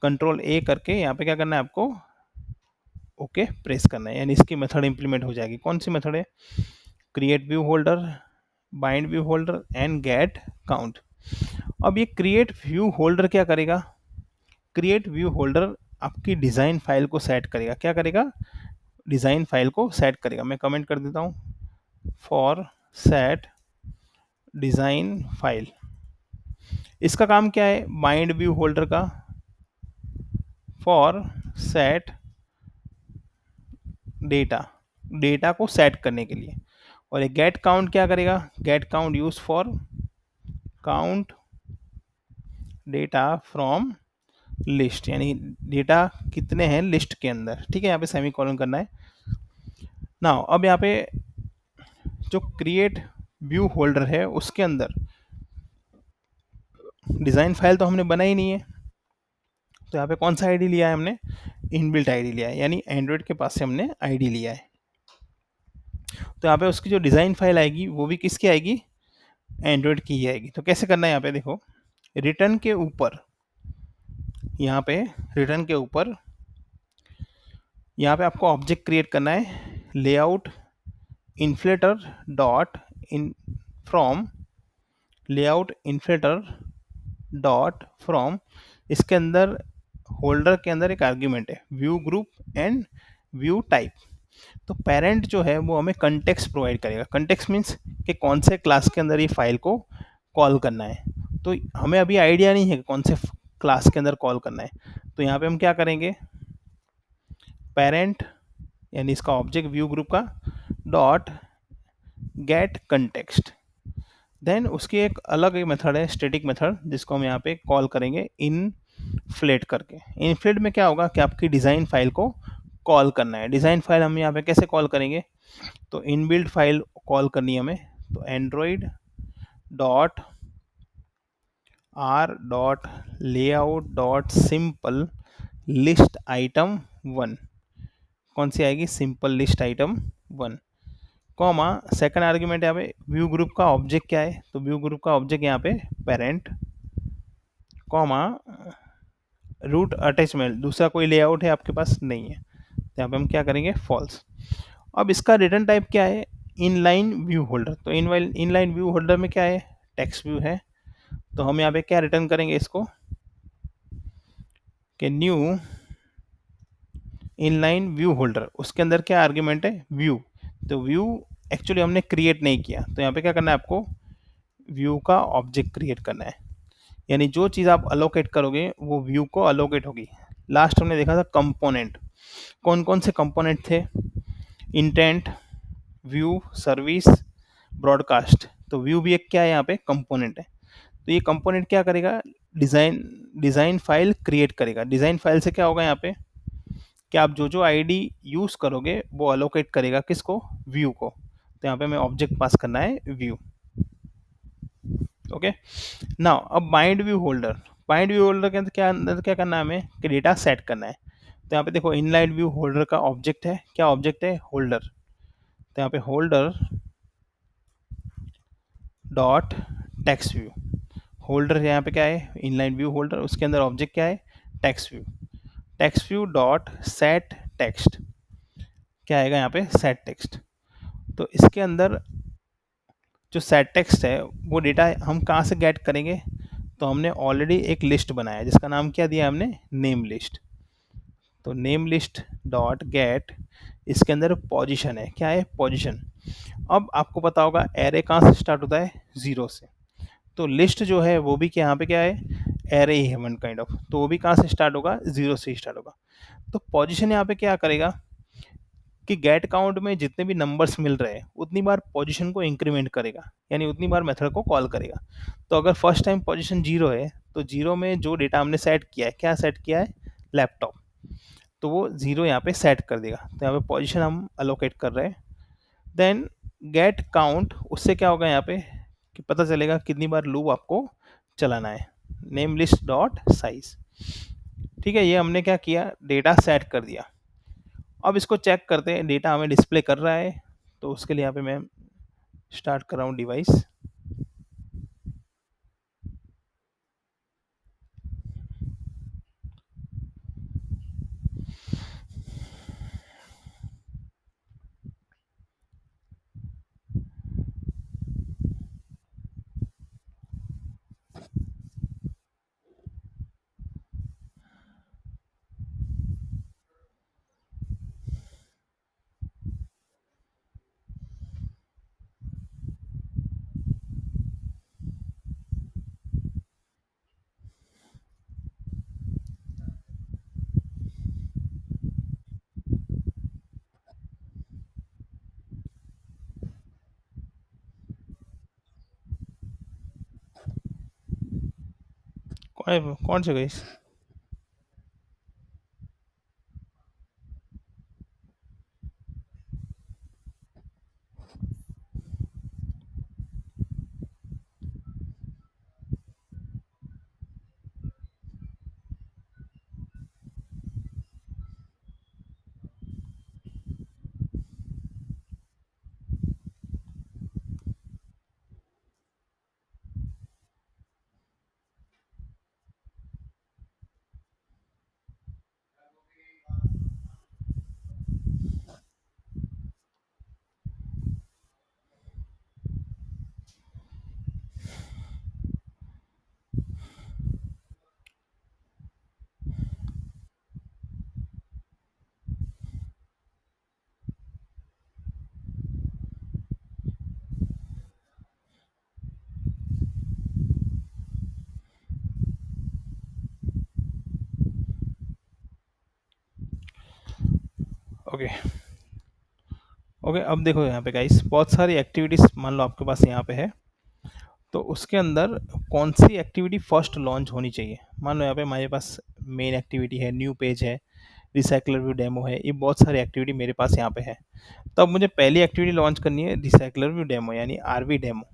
कंट्रोल ए करके यहाँ पे क्या करना है आपको, ओके प्रेस करना है, यानी इसकी मेथड इंप्लीमेंट हो जाएगी। कौन सी मेथड है, create view holder, bind view holder and get count. अब ये क्रिएट व्यू होल्डर क्या करेगा, क्रिएट व्यू होल्डर आपकी डिज़ाइन फाइल को सेट करेगा। क्या करेगा, डिज़ाइन फाइल को सेट करेगा। मैं कमेंट कर देता हूँ, फॉर सेट डिज़ाइन फाइल। इसका काम क्या है, बाइंड व्यू होल्डर का, फॉर सेट डेटा, डेटा को सेट करने के लिए। और एक गेट काउंट क्या करेगा, gate count use for count data from list, यानी डेटा कितने हैं लिस्ट के अंदर। ठीक है, यहाँ पे सेमी कॉलन करना है। नाउ अब यहाँ पे जो क्रिएट व्यू होल्डर है उसके अंदर डिज़ाइन फाइल तो हमने बनाई नहीं है, तो यहाँ पे कौन सा आईडी लिया है हमने, इनबिल्ट आईडी लिया है, यानी एंड्रॉयड के पास से हमने आईडी लिया है। तो यहाँ पे उसकी जो डिज़ाइन फाइल आएगी वो भी किसकी आएगी, एंड्रॉयड की ही आएगी। तो कैसे करना है, यहाँ पे देखो, रिटर्न के ऊपर, यहाँ पे रिटर्न के ऊपर यहाँ पे आपको ऑब्जेक्ट क्रिएट करना है, layout inflater dot in from, layout inflater dot from, इसके अंदर होल्डर के अंदर एक आर्ग्यूमेंट है view group and view type. तो पेरेंट जो है वो हमें कंटेक्स्ट प्रोवाइड करेगा। कंटेक्स्ट मीन्स कि कौन से क्लास के अंदर ये फाइल को कॉल करना है। तो हमें अभी आइडिया नहीं है कि कौन से क्लास के अंदर कॉल करना है। तो यहाँ पे हम क्या करेंगे, पेरेंट यानी इसका ऑब्जेक्ट व्यू ग्रुप का, डॉट गेट कंटेक्स्ट, देन उसकी एक अलग एक मेथड है स्टैटिक मेथड, जिसको हम यहाँ पे कॉल करेंगे इनफ्लेट करके। इनफ्लेट में क्या होगा कि आपकी डिज़ाइन फाइल को कॉल करना है। डिज़ाइन फाइल हम यहाँ पे कैसे कॉल करेंगे, तो इनबिल्ट फाइल कॉल करनी है हमें। तो Android dot R dot layout dot simple list item one, कौन सी आएगी, simple list item one, comma second argument यहाँ पे व्यू ग्रुप का ऑब्जेक्ट क्या है, तो व्यू ग्रुप का ऑब्जेक्ट यहाँ पे पेरेंट, कॉमा रूट अटैचमेंट, दूसरा कोई लेआउट है आपके पास नहीं है, तो यहाँ पे हम क्या करेंगे, फॉल्स। अब इसका रिटर्न टाइप क्या है, इनलाइन व्यू होल्डर। तो इनलाइन इनलाइन व्यू होल्डर में क्या है, टेक्स्ट व्यू है। तो हम यहाँ पे क्या रिटर्न करेंगे इसको, कि न्यू इनलाइन व्यू होल्डर, उसके अंदर क्या आर्ग्यूमेंट है, व्यू। तो व्यू एक्चुअली हमने क्रिएट नहीं किया, तो यहाँ पे क्या करना है आपको, व्यू का ऑब्जेक्ट क्रिएट करना है। यानी जो चीज़ आप अलोकेट करोगे वो व्यू को अलोकेट होगी। लास्ट हमने देखा था कंपोनेंट, कौन कौन से कंपोनेंट थे, इंटेंट, व्यू, सर्विस, ब्रॉडकास्ट। तो व्यू भी एक क्या है यहाँ पे कंपोनेंट है। तो ये कंपोनेंट क्या करेगा, डिज़ाइन डिज़ाइन फाइल क्रिएट करेगा। डिज़ाइन फाइल से क्या होगा यहाँ पे, कि आप जो जो आईडी यूज़ करोगे वो अलोकेट करेगा किसको, व्यू को। तो यहाँ पे हमें ऑब्जेक्ट पास करना है व्यू। ओके, नाउ अब bind view holder. Bind view holder के अंदर क्या करना है हमें, कि डेटा सेट करना है। तो यहाँ पे देखो इनलाइन व्यू होल्डर का ऑब्जेक्ट है, क्या ऑब्जेक्ट है, होल्डर। तो यहाँ पे holder dot text view, holder यहाँ पे क्या है, इनलाइन व्यू होल्डर, उसके अंदर ऑब्जेक्ट क्या है, text view. Text view dot set text, क्या आएगा यहाँ पे, सेट टेक्स्ट। तो इसके अंदर जो सेट टेक्स्ट है वो डेटा हम कहाँ से गेट करेंगे, तो हमने ऑलरेडी एक लिस्ट बनाया है जिसका नाम क्या दिया हमने, नेम लिस्ट। तो नेम लिस्ट डॉट गेट, इसके अंदर पोजीशन है, क्या है, पोजीशन। अब आपको पता होगा एरे कहाँ से स्टार्ट होता है, जीरो से। तो लिस्ट जो है वो भी क्या, यहाँ पे क्या है, एरे ही है वन काइंड ऑफ। तो वो भी कहाँ से स्टार्ट होगा, जीरो से ही स्टार्ट होगा। तो पोजीशन यहाँ पे क्या करेगा, कि गेट काउंट में जितने भी नंबर्स मिल रहे हैं उतनी बार पोजीशन को इंक्रीमेंट करेगा, यानी उतनी बार मेथड को कॉल करेगा। तो अगर फर्स्ट टाइम पोजीशन जीरो है तो जीरो में जो डेटा हमने सेट किया है, क्या सेट किया है, लैपटॉप, तो वो जीरो यहाँ पे सेट कर देगा। तो यहाँ पे पोजीशन हम अलोकेट कर रहे हैं। देन गेट काउंट, उससे क्या होगा यहाँ पे, कि पता चलेगा कितनी बार लूप आपको चलाना है, नेम लिस्ट डॉट साइज। ठीक है, ये हमने क्या किया, डेटा सेट कर दिया। अब इसको चेक करते हैं डेटा हमें डिस्प्ले कर रहा है। तो उसके लिए यहाँ पे मैं स्टार्ट कर रहा हूँ डिवाइस। कौन से गई, ओके। ओके, अब देखो यहाँ पे गाइस बहुत सारी एक्टिविटीज़ मान लो आपके पास यहाँ पे है। तो उसके अंदर कौन सी एक्टिविटी फर्स्ट लॉन्च होनी चाहिए। मान लो यहाँ पे हमारे पास मेन एक्टिविटी है, न्यू पेज है, रिसाइकलर व्यू डेमो है, ये बहुत सारी एक्टिविटी मेरे पास यहाँ पे है। तो अब मुझे पहली एक्टिविटी लॉन्च करनी है रिसाइकलर व्यू डेमो, यानी आरवी डेमो।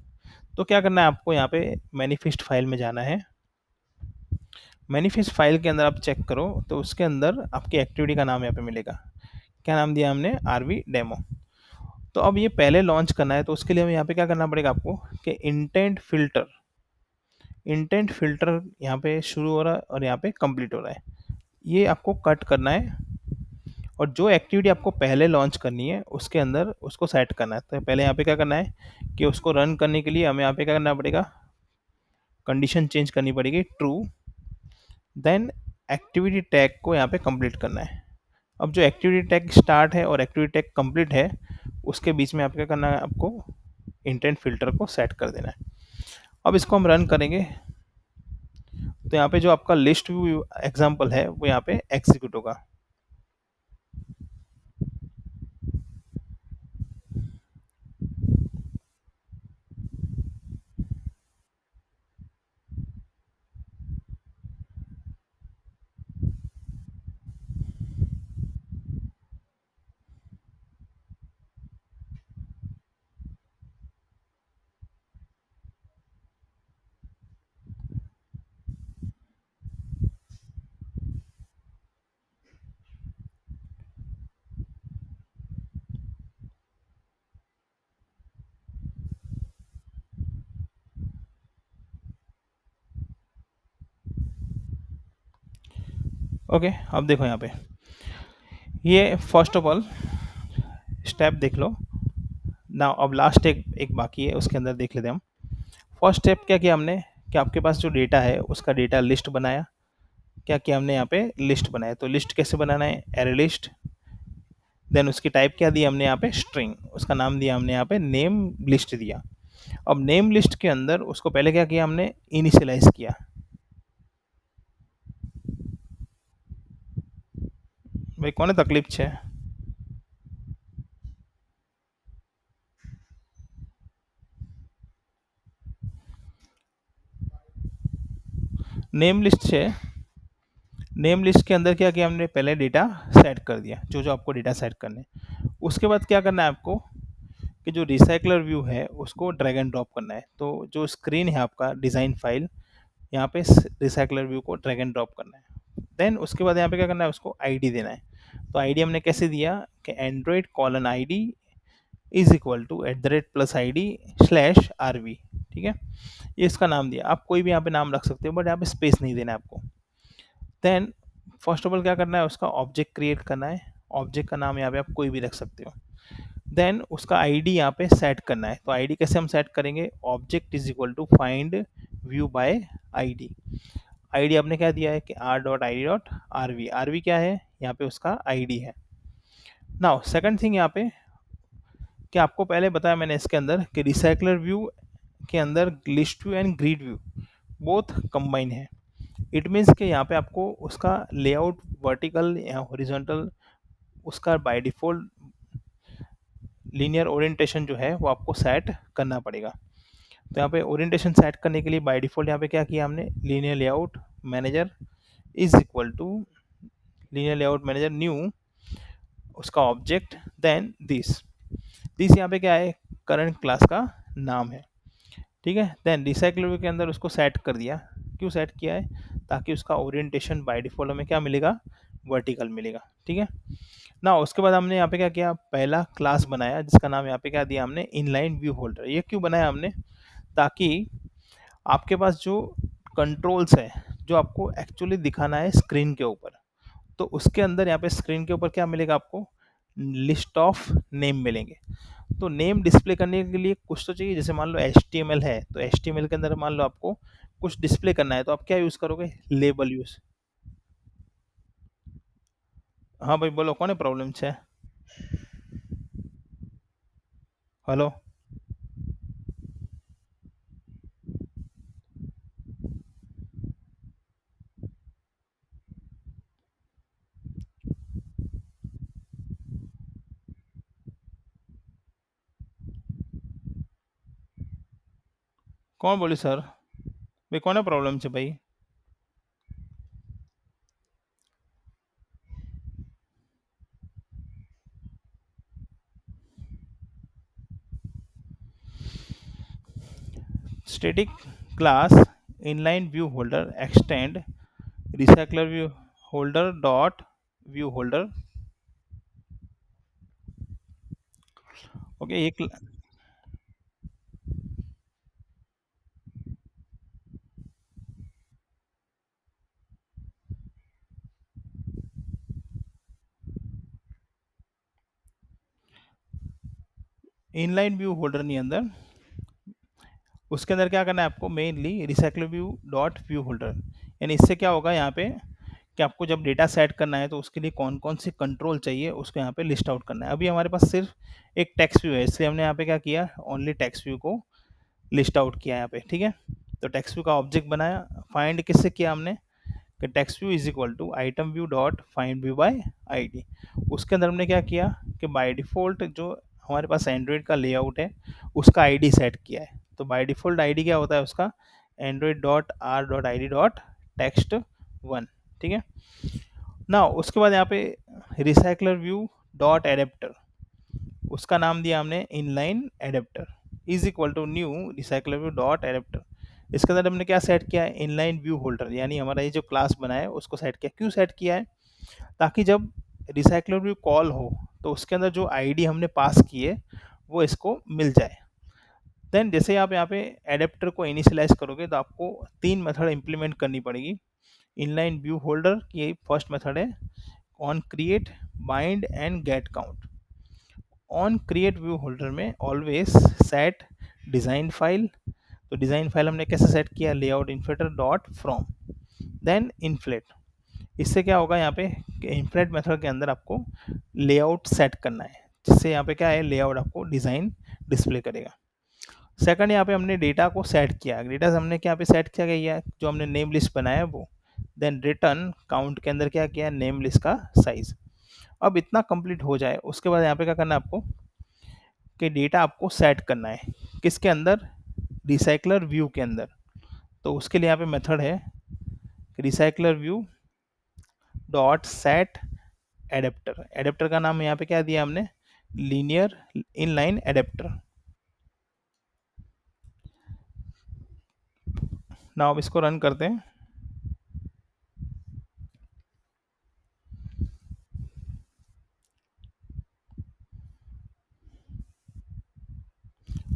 तो क्या करना है आपको, यहाँ पे मैनिफेस्ट फाइल में जाना है। मैनिफेस्ट फाइल के अंदर आप चेक करो तो उसके अंदर आपकी एक्टिविटी का नाम यहाँ पे मिलेगा। क्या नाम दिया हमने, आरवी डेमो। तो अब ये पहले लॉन्च करना है तो उसके लिए हमें यहाँ पे क्या करना पड़ेगा आपको, कि इंटेंट फिल्टर यहाँ पे शुरू हो रहा है और यहाँ पे कंप्लीट हो रहा है, ये आपको कट करना है और जो एक्टिविटी आपको पहले लॉन्च करनी है उसके अंदर उसको सेट करना है। तो पहले यहाँ पे क्या करना है कि उसको रन करने के लिए हमें यहाँ पे क्या करना पड़ेगा, कंडीशन चेंज करनी पड़ेगी ट्रू, देन एक्टिविटी टैग को यहाँ पे कंप्लीट करना है। अब जो एक्टिविटी टैग स्टार्ट है और एक्टिविटी टैग कंप्लीट है उसके बीच में आप क्या करना है, आपको इंटेंट फिल्टर को सेट कर देना है। अब इसको हम रन करेंगे तो यहाँ पे जो आपका लिस्ट व्यू एग्जांपल है वो यहाँ पे एग्जीक्यूट होगा। ओके, अब देखो यहाँ पे ये फर्स्ट ऑफ ऑल स्टेप देख लो ना। अब लास्ट एक एक बाकी है, उसके अंदर देख लेते हैं हम। फर्स्ट स्टेप क्या किया हमने कि आपके पास जो डेटा है उसका डेटा लिस्ट बनाया। क्या किया हमने यहाँ पे लिस्ट बनाया, तो लिस्ट कैसे बनाना है, एरे लिस्ट। देन उसकी टाइप क्या दी हमने यहाँ पे स्ट्रिंग, उसका नाम दिया हमने यहाँ पे नेम लिस्ट दिया। अब नेम लिस्ट के अंदर उसको पहले क्या किया हमने, इनिशियलाइज किया। भाई कौन तकलीफ है। नेम लिस्ट है, नेम लिस्ट के अंदर क्या किया हमने, पहले डेटा सेट कर दिया जो जो आपको डेटा सेट करने। उसके बाद क्या करना है आपको कि जो रिसाइकलर व्यू है उसको ड्रैग एंड ड्रॉप करना है। तो जो स्क्रीन है आपका डिज़ाइन फाइल, यहाँ पे रिसाइकलर व्यू को ड्रैग एंड ड्रॉप करना है। देन उसके बाद यहाँ पे क्या करना है, उसको आईडी देना है। तो आईडी हमने कैसे दिया कि Android colon ID is equal to at the rate plus I D slash R V. ठीक है, ये इसका नाम दिया। आप कोई भी यहाँ पे नाम रख सकते हो बट यहाँ पे स्पेस नहीं देना है आपको। देन फर्स्ट ऑफ ऑल क्या करना है, उसका ऑब्जेक्ट क्रिएट करना है। ऑब्जेक्ट का नाम यहाँ पे आप कोई भी रख सकते हो। देन उसका आईडी यहाँ पे सेट करना है। तो आईडी कैसे हम सेट करेंगे, object is equal to find view by ID. ID आपने क्या दिया है कि R dot I D dot R V. R V क्या है, यहाँ पे उसका आईडी है। नाउ सेकंड थिंग यहाँ पे कि आपको पहले बताया मैंने इसके अंदर कि रिसाइकलर व्यू के अंदर list view and grid view both combine है। इट मीन्स कि यहाँ पे आपको उसका लेआउट वर्टिकल या हॉरिजॉन्टल उसका बाय डिफ़ॉल्ट लीनियर ओरिएंटेशन जो है वो आपको सेट करना पड़ेगा। तो यहाँ पे ओरिएंटेशन सेट करने के लिए बाय डिफ़ॉल्ट यहाँ पे क्या किया हमने, linear layout manager is equal to linear layout manager new, उसका ऑब्जेक्ट, देन दिस। दिस यहाँ पे क्या है, करंट क्लास का नाम है। ठीक है, देन रिसाइकल के अंदर उसको सेट कर दिया। क्यों सेट किया है, ताकि उसका ओरिएंटेशन बाय डिफ़ॉल्ट हमें क्या मिलेगा, वर्टिकल मिलेगा। ठीक है ना। उसके बाद हमने यहाँ पे क्या किया, पहला क्लास बनाया जिसका नाम यहाँ पे क्या दिया हमने, इनलाइन व्यू होल्डर। ये क्यों बनाया हमने, ताकि आपके पास जो कंट्रोल्स है जो आपको एक्चुअली दिखाना है स्क्रीन के ऊपर, तो उसके अंदर यहाँ पे स्क्रीन के ऊपर क्या मिलेगा आपको, लिस्ट ऑफ नेम मिलेंगे। तो नेम डिस्प्ले करने के लिए कुछ तो चाहिए। जैसे मान लो HTML है तो HTML के अंदर मान लो आपको कुछ डिस्प्ले करना है तो आप क्या यूज़ करोगे, लेबल यूज़। हाँ भाई बोलो, कौन है प्रॉब्लम है। हेलो, कौन बोली सर, भाई कौन है प्रॉब्लम है भाई। Static class inline view holder extend recycler view holder dot view holder. Okay, एक इनलाइन व्यू होल्डर ની અંદર उसके अंदर क्या करना है आपको, mainly recycle view dot view holder, यानी इससे क्या होगा यहाँ पे कि आपको जब डेटा सेट करना है तो उसके लिए कौन कौन से कंट्रोल चाहिए उसको यहाँ पे लिस्ट आउट करना है। अभी हमारे पास सिर्फ एक टेक्स्ट व्यू है, इसलिए हमने यहाँ पे क्या किया, ओनली टेक्स्ट व्यू को लिस्ट आउट किया यहाँ पे, ठीक है। तो टेक्स्ट व्यू का ऑब्जेक्ट बनाया, फाइंड किससे किया हमने, कि text view is equal to item view dot find view by ID. उसके अंदर हमने क्या किया कि बाय डिफ़ॉल्ट जो हमारे पास एंड्रॉयड का लेआउट है उसका आईडी सेट किया है। तो बाय डिफ़ॉल्ट आईडी क्या होता है उसका, Android dot are dot I D dot text one, ठीक है ना। उसके बाद यहाँ पे रिसाइकलर व्यू डॉट एडेप्टर, उसका नाम दिया हमने inline adapter, is equal to new recycler view dot adapter. इसके अंदर हमने क्या सेट किया है, इनलाइन व्यू होल्डर, यानी हमारा ये जो क्लास बना है उसको सेट किया। क्यों सेट किया है, ताकि जब रिसाइकलर व्यू कॉल हो तो उसके अंदर जो आईडी हमने पास की है वो इसको मिल जाए। देन जैसे आप यहाँ पे एडेप्टर को इनिशियलाइज करोगे तो आपको 3 मेथड इंप्लीमेंट करनी पड़ेगी। इनलाइन व्यू होल्डर की फर्स्ट मेथड है on create bind and get count. On create view holder में ऑलवेज सेट डिज़ाइन फाइल, तो डिज़ाइन फाइल हमने कैसे सेट किया, layout inflater dot from, then inflate. इससे क्या होगा यहाँ पे कि इन्फ्लेट मेथड के अंदर आपको लेआउट सेट करना है, जिससे यहाँ पे क्या है, लेआउट आपको डिज़ाइन डिस्प्ले करेगा। सेकंड यहाँ पे हमने डेटा को सेट किया, डेटा हमने क्या पे सेट किया गया है, जो हमने नेम लिस्ट बनाया है वो। देन रिटर्न काउंट के अंदर क्या किया, नेम लिस्ट का साइज। अब इतना कंप्लीट हो जाए उसके बाद यहाँ पे क्या करना है आपको, कि डेटा आपको सेट करना है किसके अंदर, रिसाइकलर व्यू के अंदर। तो उसके लिए यहाँ पे मेथड है recycler view dot set adapter. Adapter का नाम यहाँ पे क्या दिया हमने, लीनियर इनलाइन एडेप्टर। नाउ अब इसको रन करते हैं।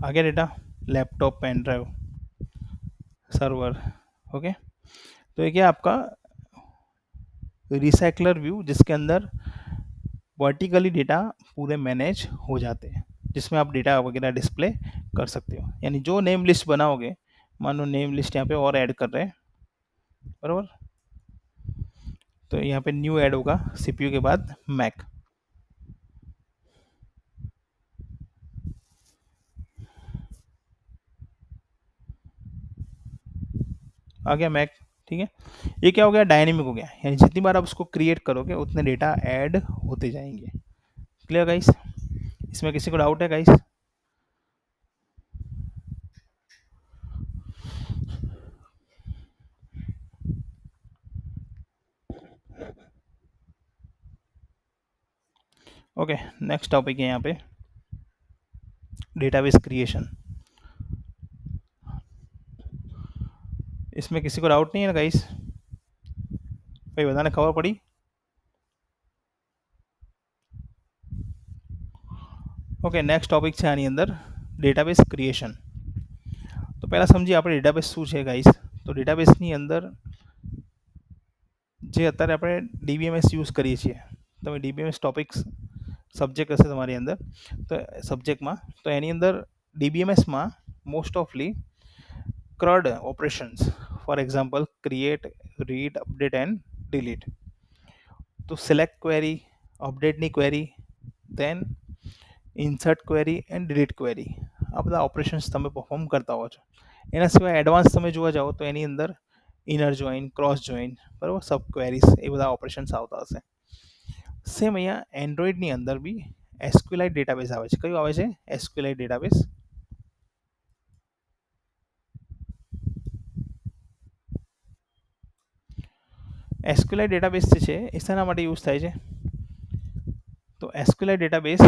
आ गया data, laptop, pen drive, server, okay. तो ये क्या आपका रिसाइकलर व्यू, जिसके अंदर वर्टिकली डेटा पूरे मैनेज हो जाते हैं, जिसमें आप डेटा वगैरह डिस्प्ले कर सकते हो। यानी जो नेम लिस्ट बनाओगे, मान लो नेम लिस्ट यहाँ पे और ऐड कर रहे हैं, बराबर, तो यहाँ पे न्यू ऐड होगा सीपीयू के बाद मैक, आ गया मैक, ठीक है। ये क्या हो गया, डायनेमिक हो गया, यानी जितनी बार आप उसको क्रिएट करोगे उतने डेटा ऐड होते जाएंगे। क्लियर गाइस, इसमें किसी को डाउट है गाइस? ओके, नेक्स्ट टॉपिक है यहाँ पे डेटाबेस क्रिएशन। इसमें किसी को डाउट नहीं है ना गाइस? भाई बताने, खबर पड़ी? ઓકે, નેક્સ્ટ ટોપિક છે આની અંદર ડેટાબેસ ક્રિએશન। તો પહેલાં સમજીએ આપણે ડેટાબેસ શું છે ગાઈસ। તો ડેટાબેસની અંદર જે અત્યારે આપણે ડીબીએમએસ યુઝ કરીએ છીએ, તમે ડીબીએમએસ ટોપિક્સ સબ્જેક્ટ હશે તમારી અંદર, તો સબ્જેક્ટમાં, તો એની અંદર ડીબીએમએસમાં મોસ્ટ ઓફલી CRUD operations, for example create, read, update and delete, તો સિલેક્ટ ક્વેરી, અપડેટની query, then insert query and delete query, આ બધા ઓપરેશન્સ તમે પરફોર્મ કરતા હો છો। એના સિવાય એડવાન્સ તમે જોવા જાઓ તો એની અંદર ઇનર જોઈન, ક્રોસ જોઈન, બરાબર, સબ ક્વેરીઝ, એ બધા ઓપરેશન્સ આવતા હશે। સેમ અહીંયા એન્ડ્રોઈડની અંદર બી એસક્યુએલાઇટ ડેટાબેઝ આવે છે। કયું આવે છે? એસક્યુએલાઇટ ડેટાબેઝ। એસક્યુએલાઇટ ડેટાબેઝ જે છે એ શેના માટે યુઝ થાય છે? તો SQLite database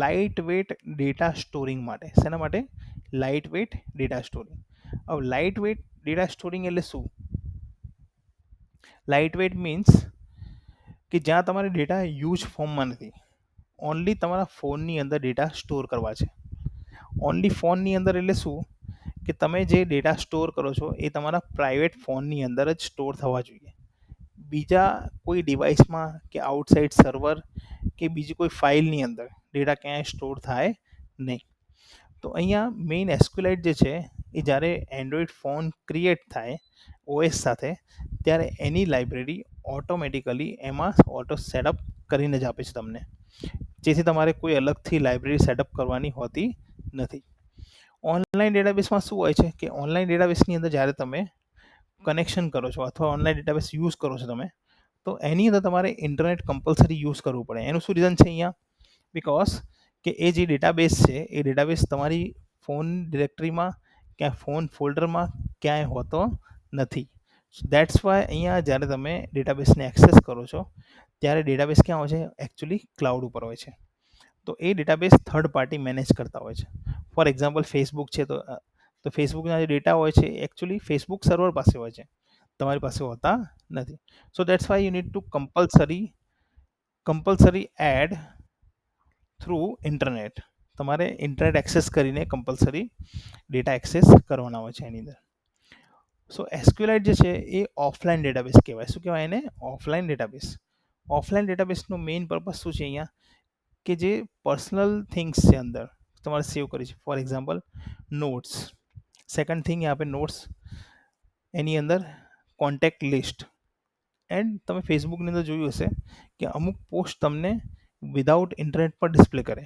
light weight data storing માટે। શેના માટે? Light weight data storing. હવે લાઇટ વેટ ડેટા સ્ટોરિંગ એટલે શું? લાઇટ વેટ મીન્સ કે જ્યાં તમારે ડેટા યુઝ ફોર્મમાં નથી, ઓનલી તમારા ફોનની અંદર ડેટા સ્ટોર કરવા છે। ઓનલી ફોનની અંદર એટલે શું, કે તમે જે ડેટા સ્ટોર કરો છો એ તમારા પ્રાઇવેટ ફોનની અંદર જ સ્ટોર થવા જોઈએ, બીજા કોઈ ડિવાઇસમાં કે આઉટસાઇડ સર્વર કે બીજી કોઈ ફાઇલની અંદર ડેટા ક્યાંય સ્ટોર થાય નહીં. તો અહીંયા મેઇન એસ્ક્યુલાઇટ જે છે એ જ્યારે એન્ડ્રોઈડ ફોન ક્રિએટ થાય ઓએસ સાથે, ત્યારે એની લાઇબ્રેરી ઓટોમેટિકલી એમાં ઓટો સેટઅપ કરીને જ આપે છે તમને, જેથી તમારે કોઈ અલગથી લાઇબ્રેરી સેટઅપ કરવાની હોતી નથી. ઓનલાઈન ડેટાબેઝમાં શું હોય છે કે ઓનલાઈન ડેટાબેઝની અંદર જ્યારે તમે કનેક્શન કરો છો અથવા ઓનલાઈન ડેટાબેઝ યુઝ કરો છો તમે, તો એની અંદર તમારે ઇન્ટરનેટ કમ્પલસરી યુઝ કરવું પડે. એનું શું રીઝન છે અહીંયા? બિકોઝ કે એ જે ડેટાબેઝ છે એ ડેટાબેઝ તમારી ફોન ડિરેક્ટરીમાં ક્યાં ફોન ફોલ્ડરમાં ક્યાંય હોતો નથી. દેટ્સ વાય અહીંયા જ્યારે તમે ડેટાબેઝને એક્સેસ કરો છો ત્યારે ડેટાબેઝ ક્યાં હોય છે? એકચ્યુઅલી ક્લાઉડ ઉપર હોય છે. તો એ ડેટાબેઝ થર્ડ પાર્ટી મેનેજ કરતા હોય છે. ફોર એક્ઝામ્પલ ફેસબુક છે, તો ફેસબુકના જે ડેટા હોય છે એકચ્યુઅલી ફેસબુક સર્વર પાસે હોય છે, તમારી પાસે હોતા નથી. So that's why you need to compulsory add through internet. તમારે ઇન્ટરનેટ એક્સેસ કરીને કમ્પલસરી ડેટા એક્સેસ કરવાના હોય છે એની અંદર. સો એસક્યુએલાઇટ જે છે એ ઓફલાઈન ડેટાબેઝ કહેવાય. શું કહેવાય એને? Offline database. ઓફલાઈન ડેટાબેઝનો મેઇન પર્પઝ શું છે અહીંયા? કે જે પર્સનલ થિંગ્સ છે અંદર તમારે સેવ કરી છે. For example notes. Second thing यहाँ पे નોટ્સ, એની અંદર કોન્ટેક્ટ લિસ્ટ. એન્ડ તમે ફેસબુકની અંદર જોયું હશે કે અમુક પોસ્ટ તમને વિદાઉટ ઇન્ટરનેટ પર ડિસ્પ્લે કરે,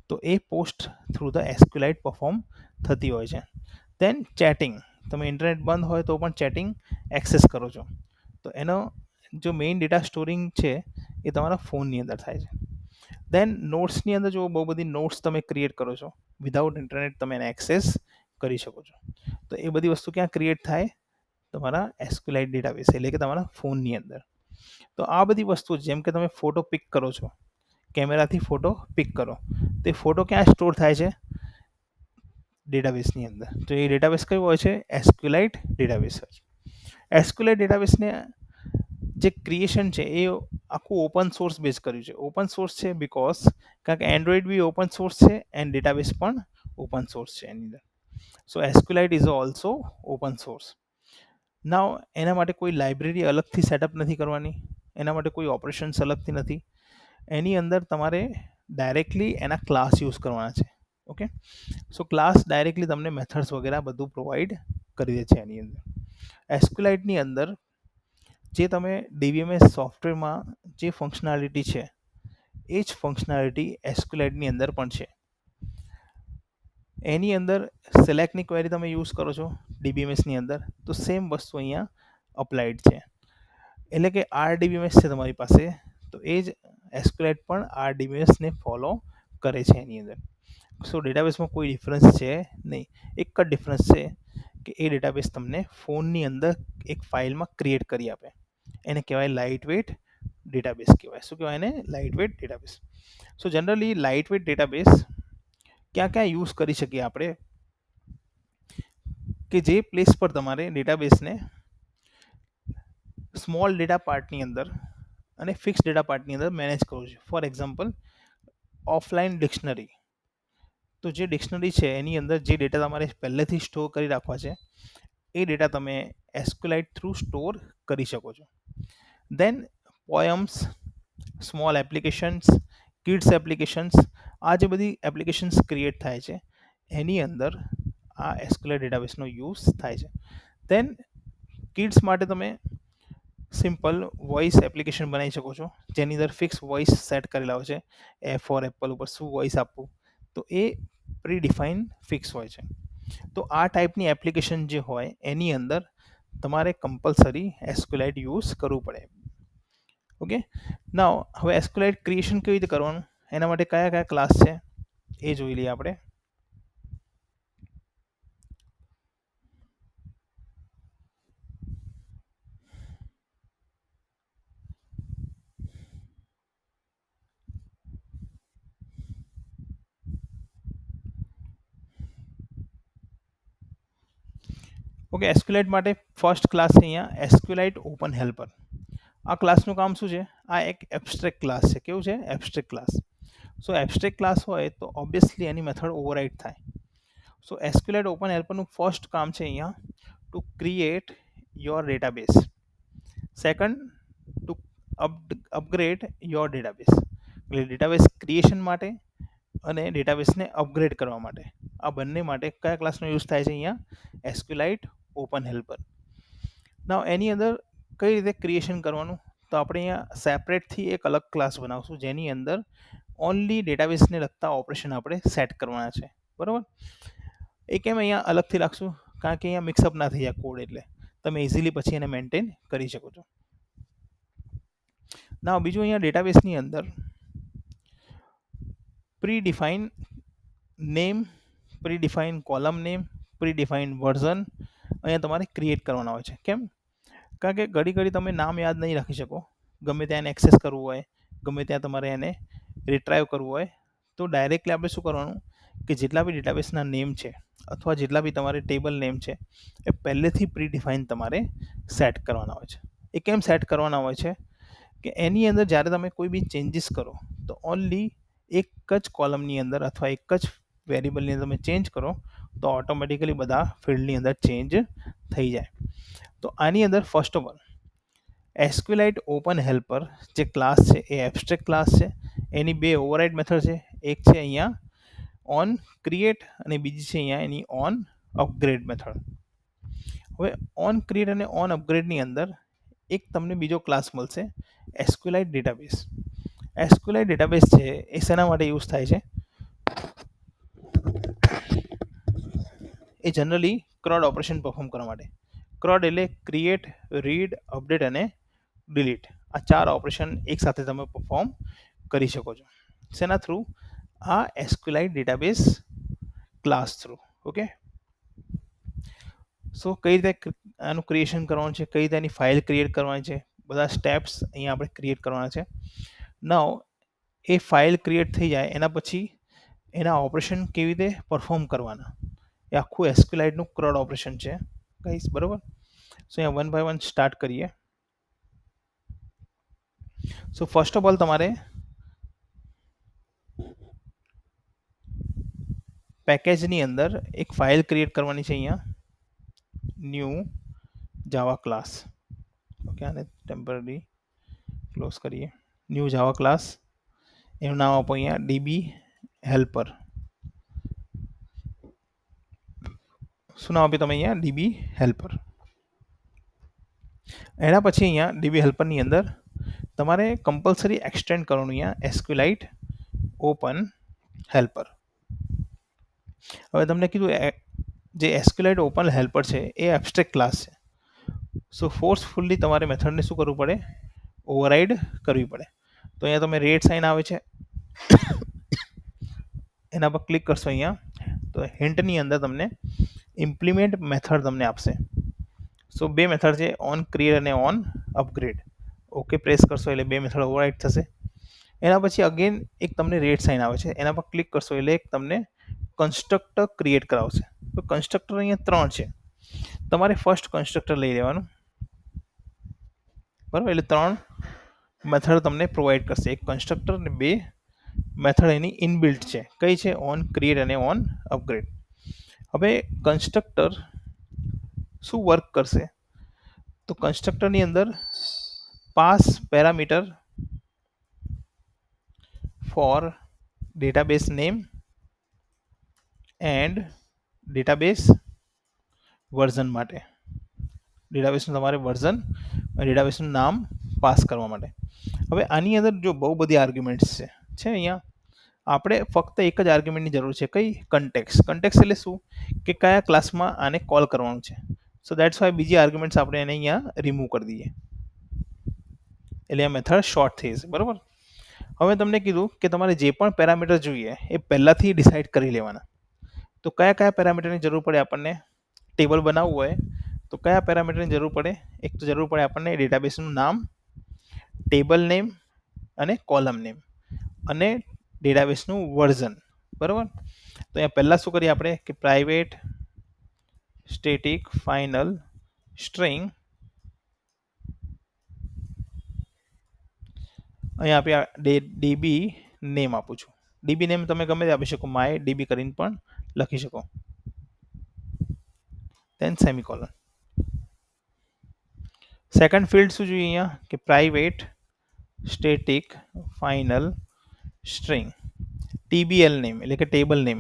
તો એ પોસ્ટ થ્રુ ધ એસક્યુલાઇટ પરફોર્મ થતી હોય છે. દેન ચેટિંગ. તમે ઇન્ટરનેટ બંધ હોય તો પણ ચેટિંગ એક્સેસ કરો છો, તો એનો જો મેઇન ડેટા સ્ટોરિંગ છે એ તમારા ફોનની અંદર થાય છે. દેન નોટ્સની અંદર જો બહુ બધી નોટ્સ તમે ક્રિએટ કરો છો વિધાઉટ ઇન્ટરનેટ, તમે એને એક્સેસ કરી શકો છો. તો એ બધી વસ્તુ ક્યાં ક્રિએટ થાય? તમારા એસક્યુલાઇટ ડેટાબેઝ એટલે કે તમારા ફોનની અંદર. તો આ બધી વસ્તુ જેમ કે તમે ફોટો પિક કરો છો, કેમેરાથી ફોટો પિક કરો, તો એ ફોટો ક્યાં સ્ટોર થાય છે? ડેટાબેઝની અંદર. તો એ ડેટાબેઝ કયું હોય છે? એસક્યુલાઇટ ડેટાબેઝ હોય છે. એસક્યુલાઇટ ડેટાબેઝને જે ક્રિએશન છે એ આખું ઓપન સોર્સ બેઝ કર્યું છે. ઓપન સોર્સ છે બિકોઝ કારણ કે એન્ડ્રોઈડ બી ઓપન સોર્સ છે એન્ડ ડેટાબેઝ પણ ઓપન સોર્સ છે એની અંદર. સો એસક્યુલાઇટ ઇઝ ઓલ્સો ઓપન સોર્સ. નાવ એના માટે કોઈ લાઇબ્રેરી અલગથી સેટઅપ નથી કરવાની, એના માટે કોઈ ઓપરેશન્સ અલગથી નથી. એની અંદર તમારે ડાયરેક્ટલી એના ક્લાસ યુઝ કરવાના છે. ઓકે, સો ક્લાસ ડાયરેક્ટલી તમને મેથડ્સ વગેરે બધું પ્રોવાઈડ કરી દે છે એની અંદર. એસક્યુલાઇટની અંદર જે તમે ડીબીએમએસ સોફ્ટવેરમાં જે ફંક્શનાલિટી છે એ જ ફંક્શનાલિટી એસક્યુલાઇટની અંદર પણ છે. એની અંદર સિલેક્ટની ક્વેરી તમે યુઝ કરો છો ડીબીએમએસની અંદર, તો સેમ વસ્તુ અહીંયા અપ્લાઇડ છે. એટલે કે આરડીબીએમએસ છે તમારી પાસે, તો એ જ એસક્યુલાઇટ પણ આરડીબીએમએસને ફોલો કરે છે એની અંદર. સો ડેટાબેઝમાં કોઈ ડિફરન્સ છે નહીં. એક જ ડિફરન્સ છે કે એ ડેટાબેઝ તમને ફોનની અંદર એક ફાઇલમાં ક્રિએટ કરી આપે. એને કહેવાય લાઇટ વેટ ડેટાબેઝ કહેવાય. શું કહેવાય એને? Light weight database. So generally light weight database ક્યાં ક્યાં યુઝ કરી શકીએ આપણે? કે જે પ્લેસ પર તમારે ડેટાબેઝને સ્મોલ ડેટા પાર્ટની અંદર અને ફિક્સ ડેટા પાર્ટની અંદર મેનેજ કરવું છે. For example offline dictionary. તો જે ડિક્શનરી છે એની અંદર જે ડેટા તમારે પહેલેથી સ્ટોર કરી રાખવા છે એ ડેટા તમે એસક્યુલાઇટ થ્રુ સ્ટોર કરી શકો છો. Then poems, small applications, kids applications, આ જે બધી એપ્લિકેશન્સ ક્રિએટ થાય છે એની અંદર આ એસક્યુલાઇટ ડેટાબેઝનો યુઝ થાય છે. દેન કિડ્સ માટે તમે સિમ્પલ વોઇસ એપ્લિકેશન બનાવી શકો છો જેની અંદર ફિક્સ વોઇસ સેટ કરેલા હોય છે. એ ફોર એપલ ઉપર શું વોઇસ આપવું, તો એ પ્રી ડિફાઇન ફિક્સ હોય છે. તો આ ટાઈપની એપ્લિકેશન જે હોય એની અંદર તમારે કમ્પલસરી એસક્યુલાઇટ યુઝ કરવું પડે. ઓકે, નાવ હવે એસક્યુલાઇટ ક્રિએશન કેવી રીતે કરવાનું, એના માટે કયા કયા ક્લાસ છે એ જોઈ લઈએ આપણે. ઓકે, એસક્યુલાઇટ માટે ફર્સ્ટ ક્લાસ છે અહીંયા એસક્યુલાઇટ ઓપન હેલ્પર. આ ક્લાસનું કામ શું છે? આ એક એબ્સ્ટ્રેક્ટ ક્લાસ છે. કેવું છે? Abstract class. So abstract class હોય તો ઓબ્વિયસલી એની મેથડ ઓવરરાઇડ થાય. સો એસક્યુલાઇટ ઓપન હેલ્પરનું ફર્સ્ટ કામ છે અહીંયા to create your database. Second, to upgrade your database. એટલે ડેટાબેઝ ક્રિએશન માટે અને ડેટાબેઝને અપગ્રેડ કરવા માટે. આ બંને માટે કયા ક્લાસનો યુઝ થાય છે અહીંયા? SQLite open helper. નાઉ એની અંદર કઈ રીતે ક્રિએશન કરવાનું? તો આપણે અહીંયા સેપરેટથી એક અલગ ક્લાસ બનાવશું જેની અંદર ઓનલી ડેટાબેઝને લગતા ઓપરેશન આપણે સેટ કરવાના છે. બરાબર? એ કેમ અહીંયા અલગથી રાખશું? કારણ કે અહીંયા મિક્સઅપ ના થઈ જાય કોડ, એટલે તમે ઇઝીલી પછી એને મેન્ટેન કરી શકો છો. ના બીજું અહીંયા ડેટાબેઝની અંદર pre define name, pre define column name, pre define version અહીંયા તમારે ક્રિએટ કરવાના હોય છે. કેમ? કારણ કે ઘડી ઘડી તમે નામ યાદ નહીં રાખી શકો, ગમે ત્યાં એને એક્સેસ કરવું હોય, ગમે ત્યાં તમારે એને રિટ્રાઈવ કરવું હોય, તો ડાયરેક્ટલી આપણે શું કરવાનું કે જેટલા બી ડેટાબેઝના નેમ છે અથવા જેટલા બી તમારે ટેબલ નેમ છે એ પહેલેથી પ્રી ડિફાઇન તમારે સેટ કરવાના હોય છે. એ કેમ સેટ કરવાના હોય છે કે એની અંદર જ્યારે તમે કોઈ બી ચેન્જીસ કરો તો ઓનલી એક જ કોલમની અંદર અથવા એક જ વેરિયેબલની અંદર તમે ચેન્જ કરો તો ઓટોમેટિકલી બધા ફિલ્ડની અંદર ચેન્જ થઈ જાય. તો આની અંદર first of all SQLite open helper જે ક્લાસ છે એ એબ્સ્ટ્રેક્ટ ક્લાસ છે. એની બે ઓવરરાઇડ મેથડ છે. એક છે અહીંયા ઓન ક્રિએટ અને બીજી છે અહીંયા એની ઓન અપગ્રેડ મેથડ. હવે ઓન ક્રિએટ અને ઓન અપગ્રેડની અંદર એક તમને બીજો ક્લાસ મળશે SQLite ડેટાબેઝ. SQLite ડેટાબેઝ છે એ શેના માટે યુઝ થાય છે? એ જનરલી CRUD ઓપરેશન પરફોર્મ કરવા માટે. CRUD એટલે ક્રિએટ, રીડ, અપડેટ અને ડિલીટ. આ 4 ઓપરેશન એકસાથે તમે પરફોર્મ કરી શકો છો. શેના થ્રુ? આ SQLite database class through. Okay, so કઈ રીતે આનું ક્રિએશન કરવાનું છે, કઈ રીતે એની ફાઇલ ક્રિએટ કરવાની છે, બધા સ્ટેપ્સ અહીંયા આપણે ક્રિએટ કરવાના છે. નાઉ એ ફાઇલ ક્રિએટ થઈ જાય એના પછી એના ઓપરેશન કેવી રીતે પરફોર્મ કરવાના, એ આખું SQLiteનું CRUD ઓપરેશન છે ગાઈસ. બરોબર? સો અહીંયા વન બાય વન સ્ટાર્ટ કરીએ. સો ફર્સ્ટ ઓફ ઓલ તમારે પેકેજની અંદર એક ફાઇલ ક્રિએટ કરવાની છે. અહીંયા ન્યૂ જાવા ક્લાસ. ઓકે, આને ટેમ્પરરી ક્લોઝ કરીએ. ન્યૂ જાવા ક્લાસ, એનું નામ આપો અહીંયા ડીબી હેલ્પર. શું નામ આપ્યું તમે અહીંયા? DB helper. એના પછી અહીંયા ડીબી હેલ્પરની અંદર તમારે કમ્પલસરી એક્સટેન્ડ કરવાનું અહીંયા SQLite ઓપન હેલ્પર. હવે તમને કીધું જે SQLite ઓપન હેલ્પર છે એ એબ્સ્ટ્રેક્ટ ક્લાસ છે. સો ફોર્સફુલી તમારે મેથડને શું કરવું પડે? ઓવરરાઇડ કરવી પડે. તો અહીંયા તમે રેડ સાઇન આવે છે એના પર ક્લિક કરશો અહીંયા તો હિન્ટની અંદર તમને ઇમ્પ્લિમેન્ટ મેથડ તમને આપશે. સો બે મેથડ છે, ઓન ક્રિએટ અને ઓન અપગ્રેડ. ઓકે પ્રેસ કરશો એટલે બે મેથડ ઓવરરાઇડ થશે. એના પછી અગેન એક તમને રેડ સાઇન આવે છે, એના પર ક્લિક કરશો એટલે એક તમને કન્સ્ટ્રક્ટર ક્રિએટ કરાવશે. તો કન્સ્ટ્રક્ટર અહીંયા 3 છે, તમારે ફર્સ્ટ કન્સ્ટ્રક્ટર લઈ લેવાનું. બરાબર? એટલે 3 મેથડ તમને પ્રોવાઈડ કરશે, એક કન્સ્ટ્રક્ટર અને 2 મેથડ એની ઇનબિલ્ટ છે. કઈ છે? ઓન ક્રિએટ અને ઓન અપગ્રેડ. હવે કન્સ્ટ્રક્ટર શું વર્ક કરશે? તો કન્સ્ટ્રક્ટરની અંદર pass parameter for database name and database version માટે. ડેટાબેઝનું તમારે વર્ઝન અને ડેટાબેઝનું નામ પાસ કરવા માટે. હવે આની અંદર જો બહુ બધી આર્ગ્યુમેન્ટ્સ છે અહીંયા આપણે ફક્ત એક જ આર્ગ્યુમેન્ટની જરૂર છે. કઈ? કન્ટેક્સ. કન્ટેક્સ એટલે શું? કે કયા ક્લાસમાં આને કોલ કરવાનું છે. સો દેટ્સ વાય બીજી આર્ગ્યુમેન્ટ્સ આપણે એને અહીંયા રિમૂવ કરી દઈએ એટલે આ મેથડ શોર્ટ થઈ જશે. બરાબર? હવે તમને કીધું કે તમારે જે પણ પેરામીટર જોઈએ એ પહેલાંથી ડિસાઇડ કરી લેવાના. તો કયા કયા પેરામીટરની જરૂર પડે આપણને? ટેબલ બનાવવું હોય તો કયા પેરામીટરની જરૂર પડે? એક તો જરૂર પડે આપણને ડેટાબેઝનું નામ, ટેબલ નેમ અને કોલમ નેમ અને ડેટાબેઝનું વર્ઝન. બરાબર? તો અહીંયા પહેલાં શું કરીએ આપણે કે પ્રાઇવેટ સ્ટેટિક ફાઇનલ સ્ટ્રિંગ, અહીંયા આપણે ડીબી નેમ આપું છું. ડીબી નેમ તમે ગમે તે આપી શકો, માય ડીબી કરીને પણ લખી શકો. દેન સેમિકોલન. સેકન્ડ ફિલ્ડ શું જોઈએ અહીંયા કે private static final string. TBL name એટલે કે ટેબલ નેમ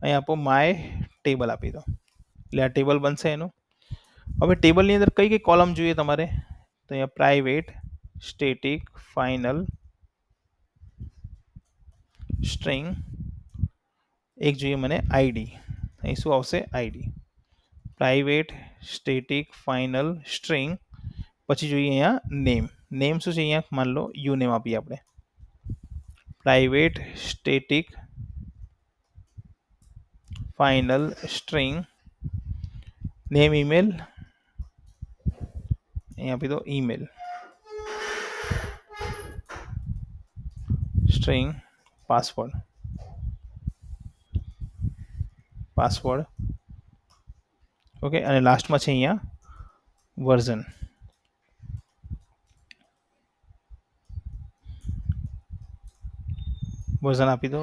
અહીં આપો માય ટેબલ આપી દો એટલે આ ટેબલ બનશે એનું. હવે ટેબલની અંદર કઈ કઈ કોલમ જોઈએ તમારે તો અહીંયા પ્રાઇવેટ, સ્ટેટિક, ફાઇનલ, સ્ટ્રિંગ, એક જોઈએ મને આઈડી. અહીં શું આવશે ID. Private, static, final, string, પછી જોઈએ અહીંયા નેમ. નેમ શું છે અહીંયા માન લો યુ નેમ આપીએ આપણે. Private, static, final, string, name email, અહીં આપી દો email, string, password, password, okay. અને લાસ્ટમાં છે અહીંયા વર્ઝન. વર્ઝન આપી દો.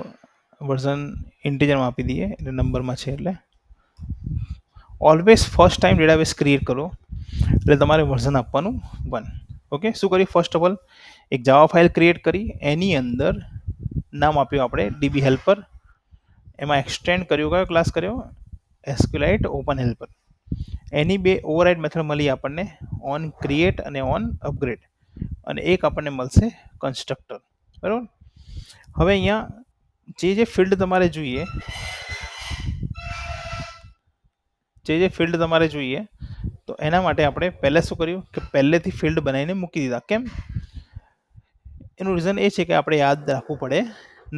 વર્ઝન ઇન્ટીજરમાં આપી દઈએ એટલે નંબરમાં છે એટલે. Always first time database create કરો એટલે તમારે વર્ઝન આપવાનું 1. ઓકે. શું કર્યું ફર્સ્ટ ઓફ ઓલ એક જાવા ફાઇલ ક્રિએટ કરી એની અંદર નામ આપ્યું આપણે ડીબી હેલ્પર. એમાં એક્સટેન્ડ કર્યો કયો ક્લાસ કર્યો એસક્યુએલાઇટ ઓપન હેલ્પર. એની બે ઓવરરાઇડ મેથડ મળી આપણને ઓન ક્રિએટ અને ઓન અપગ્રેડ અને એક આપણને મળશે કન્સ્ટ્રક્ટર બરાબર. હવે અહીંયા જે ફિલ્ડ તમારે જોઈએ તો એના માટે આપણે પહેલે શું કર્યું કે પહેલેથી ફિલ્ડ બનાવીને મૂકી દીધા. કેમ? એનું રીઝન એ છે કે આપણે યાદ રાખવું પડે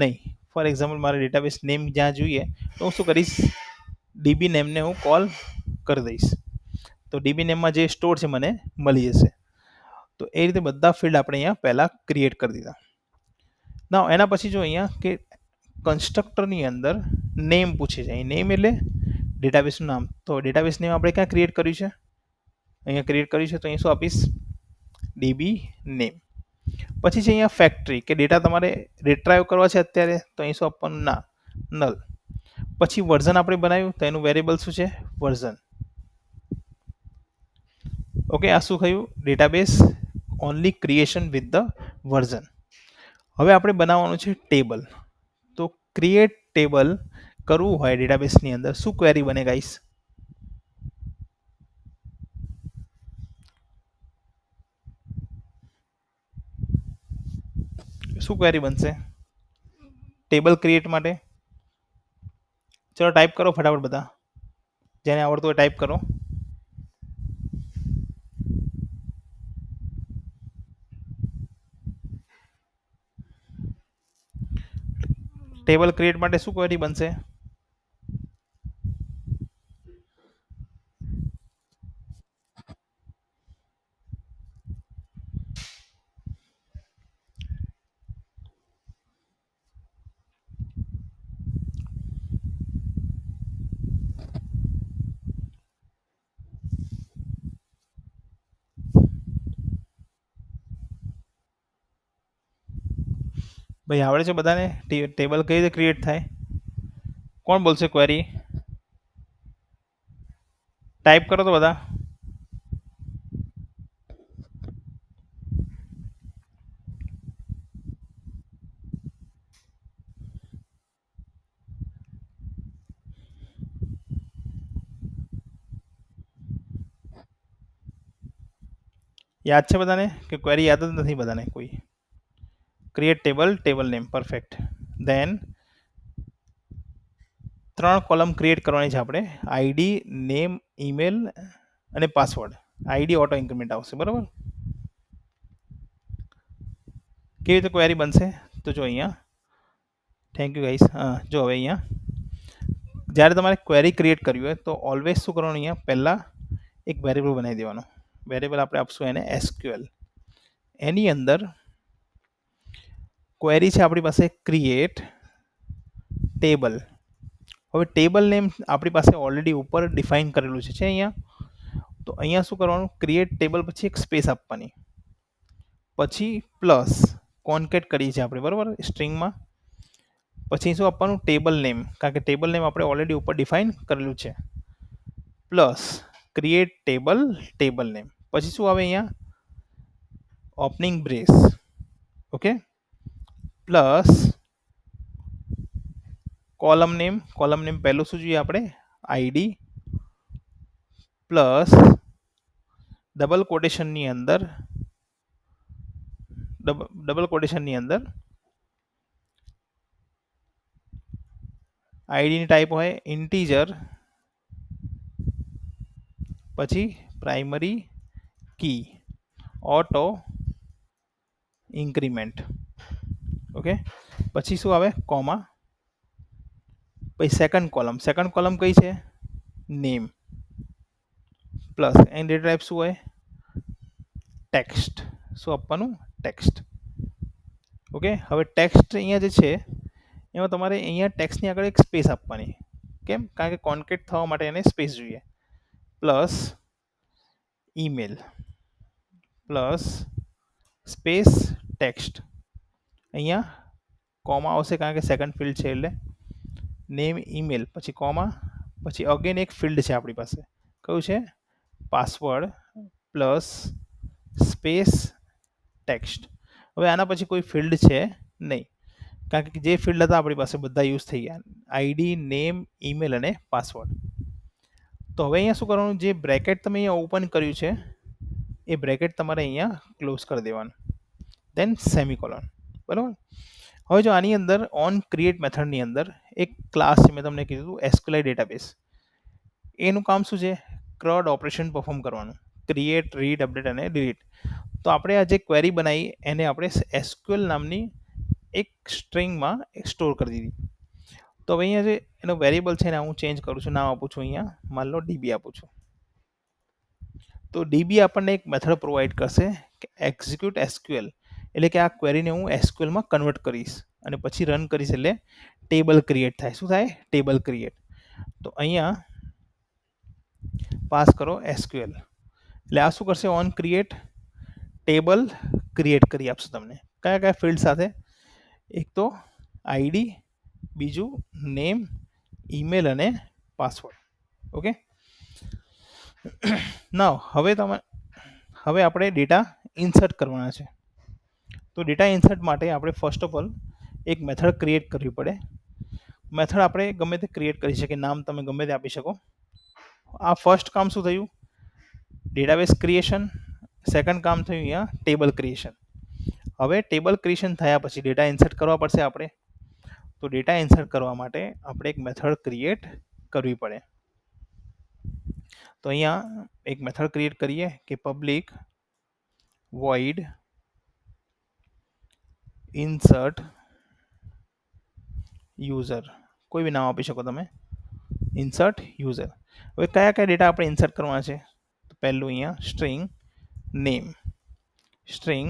નહીં. ફોર એક્ઝામ્પલ મારે ડેટાબેઝ નેમ જ્યાં જોઈએ તો હું શું કરીશ ડીબી નેમને હું કોલ કરી દઈશ તો ડીબી નેમમાં જે સ્ટોર છે મને મળી જશે. તો એ રીતે બધા ફિલ્ડ આપણે અહીંયા પહેલાં ક્રિએટ કરી દીધા. ના એના પછી જો અહીંયા કે કન્સ્ટ્રક્ટરની અંદર નેમ પૂછે છે. અહીં નેમ એટલે ડેટાબેઝનું નામ. તો ડેટાબેઝ નેમ આપણે ક્યાં ક્રિએટ કર્યું છે અહીંયા ક્રિએટ કર્યું છે તો અહીં શું આપીશ ડીબી નેમ. પછી છે અહીંયા ફેક્ટરી કે ડેટા તમારે રિટ્રાઈવ કરવા છે અત્યારે તો અહીં શું આપવાનું ના નલ. પછી વર્ઝન આપણે બનાવ્યું તો એનું વેરિયેબલ શું છે વર્ઝન. ઓકે. આ શું થયું database only creation with the version. હવે આપણે બનાવવાનું છે ટેબલ. તો ક્રિએટ ટેબલ કરવું હોય ડેટાબેઝની અંદર શું ક્વેરી બને ગાઈસ શું ક્વેરી બનશે ટેબલ ક્રિએટ માટે? ચલો ટાઈપ કરો ફટાફટ બધા જેને આવડતું હોય ટાઈપ કરો. ટેબલ ક્રિએટ માટે શું ક્વેરી બનશે? ભાઈ આવડે છે બધાને ટેબલ કઈ રીતે ક્રિએટ થાય? કોણ બોલશે ક્વેરી? ટાઈપ કરો તો બધા. યાદ છે બધાને કે ક્વેરી યાદ જ નથી બધાને કોઈ? Create table table name perfect. Then 3 column create કરવાની છે આપણે આઈડી નેમ ઈમેલ અને પાસવર્ડ. આઈડી ઓટો ઇન્ક્રીમેન્ટ આવશે બરાબર. કેવી રીતે ક્વેરી બનશે તો જો અહીંયા થેન્ક યુ ગાઈસ. જો હવે અહીંયા જ્યારે તમારે ક્વેરી ક્રિએટ કરવી હોય તો ઓલવેઝ શું કરવાનું અહીંયા પહેલાં એક વેરિયેબલ બનાવી દેવાનો. વેરિયેબલ આપણે આપશું એને એસક્યુએલ. એની અંદર ક્વેરી છે આપણી પાસે ક્રિએટ ટેબલ. હવે ટેબલ નેમ આપણી પાસે ઓલરેડી ઉપર ડિફાઇન કરેલું છે અહીંયા. તો અહીંયા શું કરવાનું ક્રિએટ ટેબલ પછી એક સ્પેસ આપવાની પછી પ્લસ કોન્કેટ કરીએ છીએ આપણે બરાબર સ્ટ્રિંગમાં. પછી શું આપવાનું ટેબલ નેમ કારણ કે ટેબલ નેમ આપણે ઓલરેડી ઉપર ડિફાઇન કરેલું છે plus create table table name. પછી શું આવે અહીંયા opening brace okay plus column name પહેલું શું જોઈએ આપણે? આઈડી પ્લસ ડબલ કોટેશનની અંદર આઈડીની ટાઈપ હોય ઇન્ટીજર, પછી primary key, auto increment. Okay, પછી શું આવે? કોમા, પછી સેકન્ડ કોલમ કઈ છે? નેમ, પ્લસ એની ડેટા ટાઈપ શું હોય? ટેક્સ્ટ. શું આપવાનું? ટેક્સ્ટ. ઓકે, હવે ટેક્સ્ટ અહીંયા જે છે એમાં તમારે અહીંયા ટેક્સ્ટની આગળ એક સ્પેસ આપવાની. કેમ? કારણ કે કોન્કેટ થવા માટે એને સ્પેસ જોઈએ. Plus email plus space text. અહીંયા કોમા આવશે કારણ કે સેકન્ડ ફિલ્ડ છે એટલે. નેમ ઈમેલ પછી કોમા, પછી અગેન એક ફિલ્ડ છે આપણી પાસે. કયું છે? Password plus space text. હવે આના પછી કોઈ ફિલ્ડ છે નહીં, કારણ કે જે ફિલ્ડ હતા આપણી પાસે બધા યુઝ થઈ ગયા. આઈડી, નેમ, ઈમેલ અને પાસવર્ડ. તો હવે અહીંયા શું કરવાનું? જે બ્રેકેટ તમે અહીંયા ઓપન કર્યું છે એ બ્રેકેટ તમારે અહીંયા ક્લોઝ કરી દેવાનું. દેન સેમિકોલોન. બરાબર. હવે જો આની અંદર ઓન ક્રિએટ મેથડની અંદર એક ક્લાસ છે, મેં તમને કીધું એસક્યુએલ ડેટાબેઝ. એનું કામ શું છે? ક્રડ ઓપરેશન પરફોર્મ કરવાનું. ક્રિએટ, રીડ, અપડેટ અને ડિલીટ. તો આપણે આ જે ક્વેરી બનાવી એને આપણે એસક્યુએલ નામની એક સ્ટ્રિંગમાં સ્ટોર કરી દીધી. તો હવે અહીંયા જે એનો વેરિયેબલ છે ને હું ચેન્જ કરું છું, નામ આપું છું અહીંયા, માન લો ડીબી આપું છું. તો ડીબી આપણને એક મેથડ પ્રોવાઈડ કરશે કે એક્ઝિક્યુટ એસક્યુએલ, એટલે કે આ ક્વેરીને હું એસક્યુએલમાં કન્વર્ટ કરીશ અને પછી રન કરીશ એટલે ટેબલ ક્રિએટ થાય. શું થાય? Table create. તો અહીંયા પાસ કરો એસક્યુએલ, એટલે આ શું કરશે? ઓન ક્રિએટ ટેબલ ક્રિએટ કરી આપશે તમને. કયા કયા ફિલ્ડ સાથે? એક તો આઈડી, બીજું નેમ, ઈમેલ અને પાસવર્ડ. ઓકે, નાવ હવે આપણે ડેટા ઇન્સર્ટ કરવાના છે. તો ડેટા ઇન્સર્ટ માટે આપણે ફર્સ્ટ ઓફ ઓલ એક મેથડ ક્રિએટ કરવી પડે. મેથડ આપણે ગમે તે ક્રિએટ કરી શકીએ, નામ તમે ગમે તે આપી શકો. આ ફર્સ્ટ કામ શું થયું? Database creation. સેકન્ડ કામ થયું અહીંયા ટેબલ ક્રિએશન. હવે ટેબલ ક્રિએશન થયા પછી ડેટા ઇન્સર્ટ કરવા પડશે આપણે. તો ડેટા ઇન્સર્ટ કરવા માટે આપણે એક મેથડ ક્રિએટ કરવી પડે. તો અહીંયા એક મેથડ ક્રિએટ કરીએ કે પબ્લિક void insert user, કોઈ બી નામ આપી શકો તમે. Insert user. હવે કયા કયા ડેટા આપણે ઇન્સર્ટ કરવાના છે? તો પહેલું અહીંયા string name, string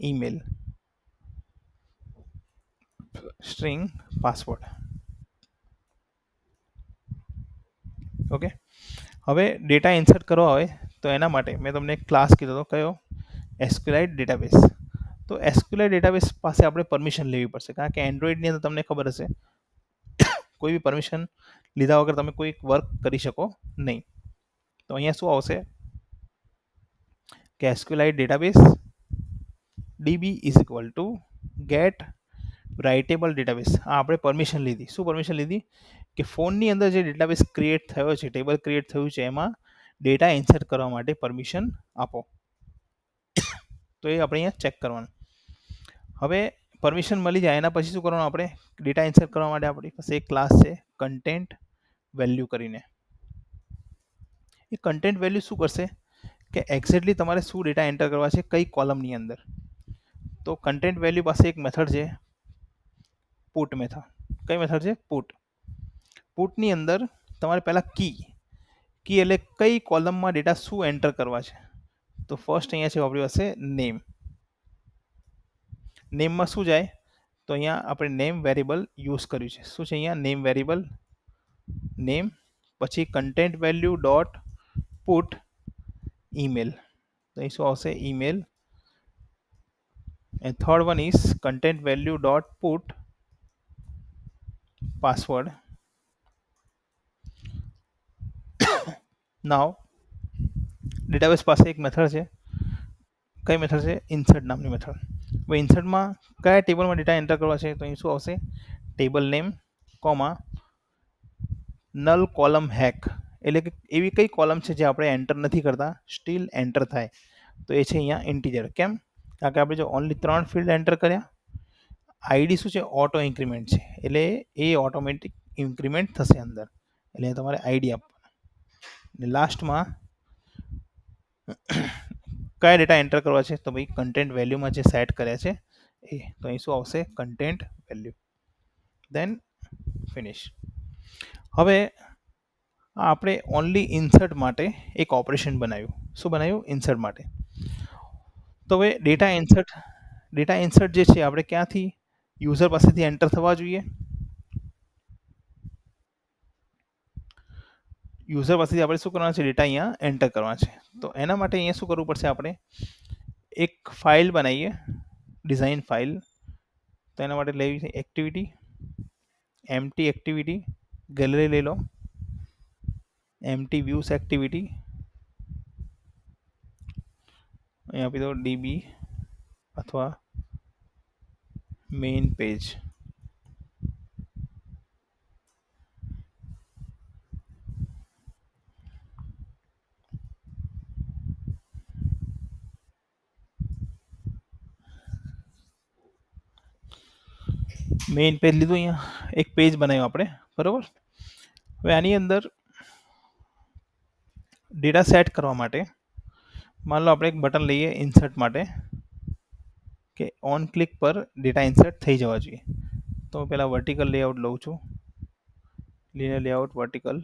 email, string password. Okay, હવે ડેટા ઇન્સર્ટ કરવા હોય તો એના માટે મેં તમને એક ક્લાસ કીધો હતો, કયો? SQL database. તો એસક્યુએલ ડેટાબેઝ પાસે આપણે પરમિશન લેવી પડશે, કારણ કે એન્ડ્રોઈડની અંદર તમને ખબર હશે કોઈ બી પરમિશન લીધા વગર તમે કોઈ વર્ક કરી શકો નહીં. તો અહીંયા શું આવશે કે SQL database DB is equal to get writable database. આ આપણે પરમિશન લીધી. શું પરમિશન લીધી? કે ફોનની અંદર જે ડેટાબેઝ ક્રિએટ થયો છે, ટેબલ ક્રિએટ થયું છે, એમાં ડેટા ઇન્સર્ટ કરવા માટે પરમિશન આપો. તો એ આપણે અહીંયા ચેક કરવાનું. હવે પરમિશન મળી જાય એના પછી શું કરવાનું? આપણે ડેટા ઇન્સર્ટ કરવા માટે આપણી પાસે એક ક્લાસ છે કન્ટેન્ટ વેલ્યુ કરીને. એ કન્ટેન્ટ વેલ્યુ શું કરશે કે એક્ઝેક્ટલી તમારે શું ડેટા એન્ટર કરવા છે, કઈ કોલમની અંદર. તો કન્ટેન્ટ વેલ્યુ પાસે એક મેથડ છે પુટ મેથડ. કઈ મેથડ છે? પુટ. પુટની અંદર તમારે પહેલાં કી એટલે કઈ કોલમમાં ડેટા શું એન્ટર કરવા છે. તો ફર્સ્ટ અહીંયા છે આપણી પાસે નેમ. નેમમાં શું જાય? તો અહીંયા આપણે નેમ વેરિયેબલ યુઝ કર્યું છે. શું છે અહીંયા? નેમ વેરિયેબલ નેમ, પછી content value dot put email. તો અહીં શું આવશે? Email. and third one is content value dot put password. now database પાસે એક મેથડ છે. કઈ મેથડ છે? ઇન્સર્ટ નામની મેથડ. હવે ઇન્સર્ટમાં કયા ટેબલમાં ડેટા એન્ટર કરવા છે? તો અહીં શું આવશે? Table name comma null column hack એટલે કે એવી કઈ કોલમ છે જે આપણે એન્ટર નથી કરતા સ્ટીલ એન્ટર થાય, તો એ છે અહીંયા ઇન્ટીજર. કેમ? કારણ કે આપણે જો ઓનલી 3 ફિલ્ડ એન્ટર કર્યા. આઈડી શું છે? ઓટો ઇન્ક્રીમેન્ટ છે, એટલે એ ઓટોમેટિક ઇન્ક્રીમેન્ટ થશે અંદર, એટલે તમારે આઈડી આપવાનો. ને લાસ્ટમાં કયા ડેટા એન્ટર કરવા છે? તો ભાઈ કન્ટેન્ટ વેલ્યુમાં જે સેટ કર્યા છે એ, તો અહીં શું આવશે? Content value. Then finish. હવે આપણે ઓનલી ઇન્સર્ટ માટે એક ઓપરેશન બનાવ્યું. શું બનાવ્યું? ઇન્સર્ટ માટે. તો હવે ડેટા ઇન્સર્ટ જે છે આપણે ક્યાંથી? યુઝર પાસેથી એન્ટર થવા જોઈએ. યુઝર પાસેથી આપણે શું કરવાનું છે? ડેટા અહીંયા એન્ટર કરવાના છે. તો એના માટે અહીંયા શું કરવું પડશે? આપણે એક ફાઇલ બનાવીએ, ડિઝાઇન ફાઇલ. તો એના માટે લેવી છે એક્ટિવિટી, એમટી એક્ટિવિટી, ગેલેરી લઈ લો, એમટી વ્યૂઝ એક્ટિવિટી, અહીંયા આપી દો ડીબી અથવા મેઇન પેજ. મેઇન પેજ લીધું, અહીંયા એક પેજ બનાવ્યું આપણે, બરોબર. હવે આની અંદર ડેટા સેટ કરવા માટે માન લો આપણે એક બટન લઈએ ઇન્સર્ટ માટે, કે ઓન ક્લિક પર ડેટા ઇન્સર્ટ થઈ જવા જોઈએ. તો પહેલાં વર્ટિકલ લેઆઉટ લઉં છું, linear લેઆઉટ વર્ટિકલ.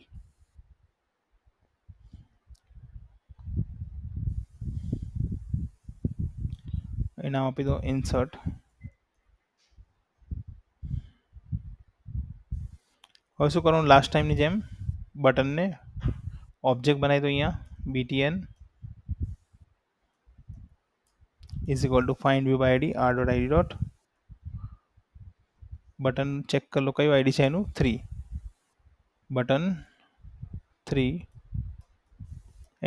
એના આપી દો ઇન્સર્ટ. હવે શું કરવાનું? લાસ્ટ ટાઈમની જેમ બટનને ઓબ્જેક્ટ બનાવી દો. અહીંયા btn is equal to find view by ID r.id dot. Button check કરી લો કયું આઈડી છે એનું? 3. બટન 3,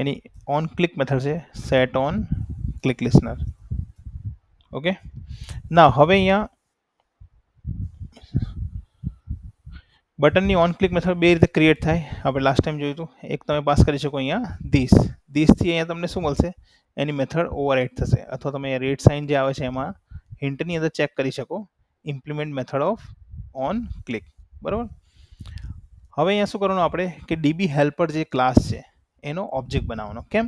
એની ઓન ક્લિક મેથડ છે set on click listener. Okay. ના હવે અહીંયા બટનની ઓન ક્લિક મેથડ બે રીતે ક્રિએટ થાય. આપણે લાસ્ટ ટાઈમ જોયું હતું. એક તમે પાસ કરી શકો અહીંયા ધીસથી અહીંયા તમને શું મળશે? એની મેથડ ઓવરરાઇડ થશે. અથવા તમે રેડ સાઇન જે આવે છે એમાં હિન્ટની અંદર ચેક કરી શકો implement method of on click, બરાબર. હવે અહીંયા શું કરવાનું આપણે? કે ડીબી હેલ્પર જે ક્લાસ છે એનો ઓબ્જેક્ટ બનાવવાનો. કેમ?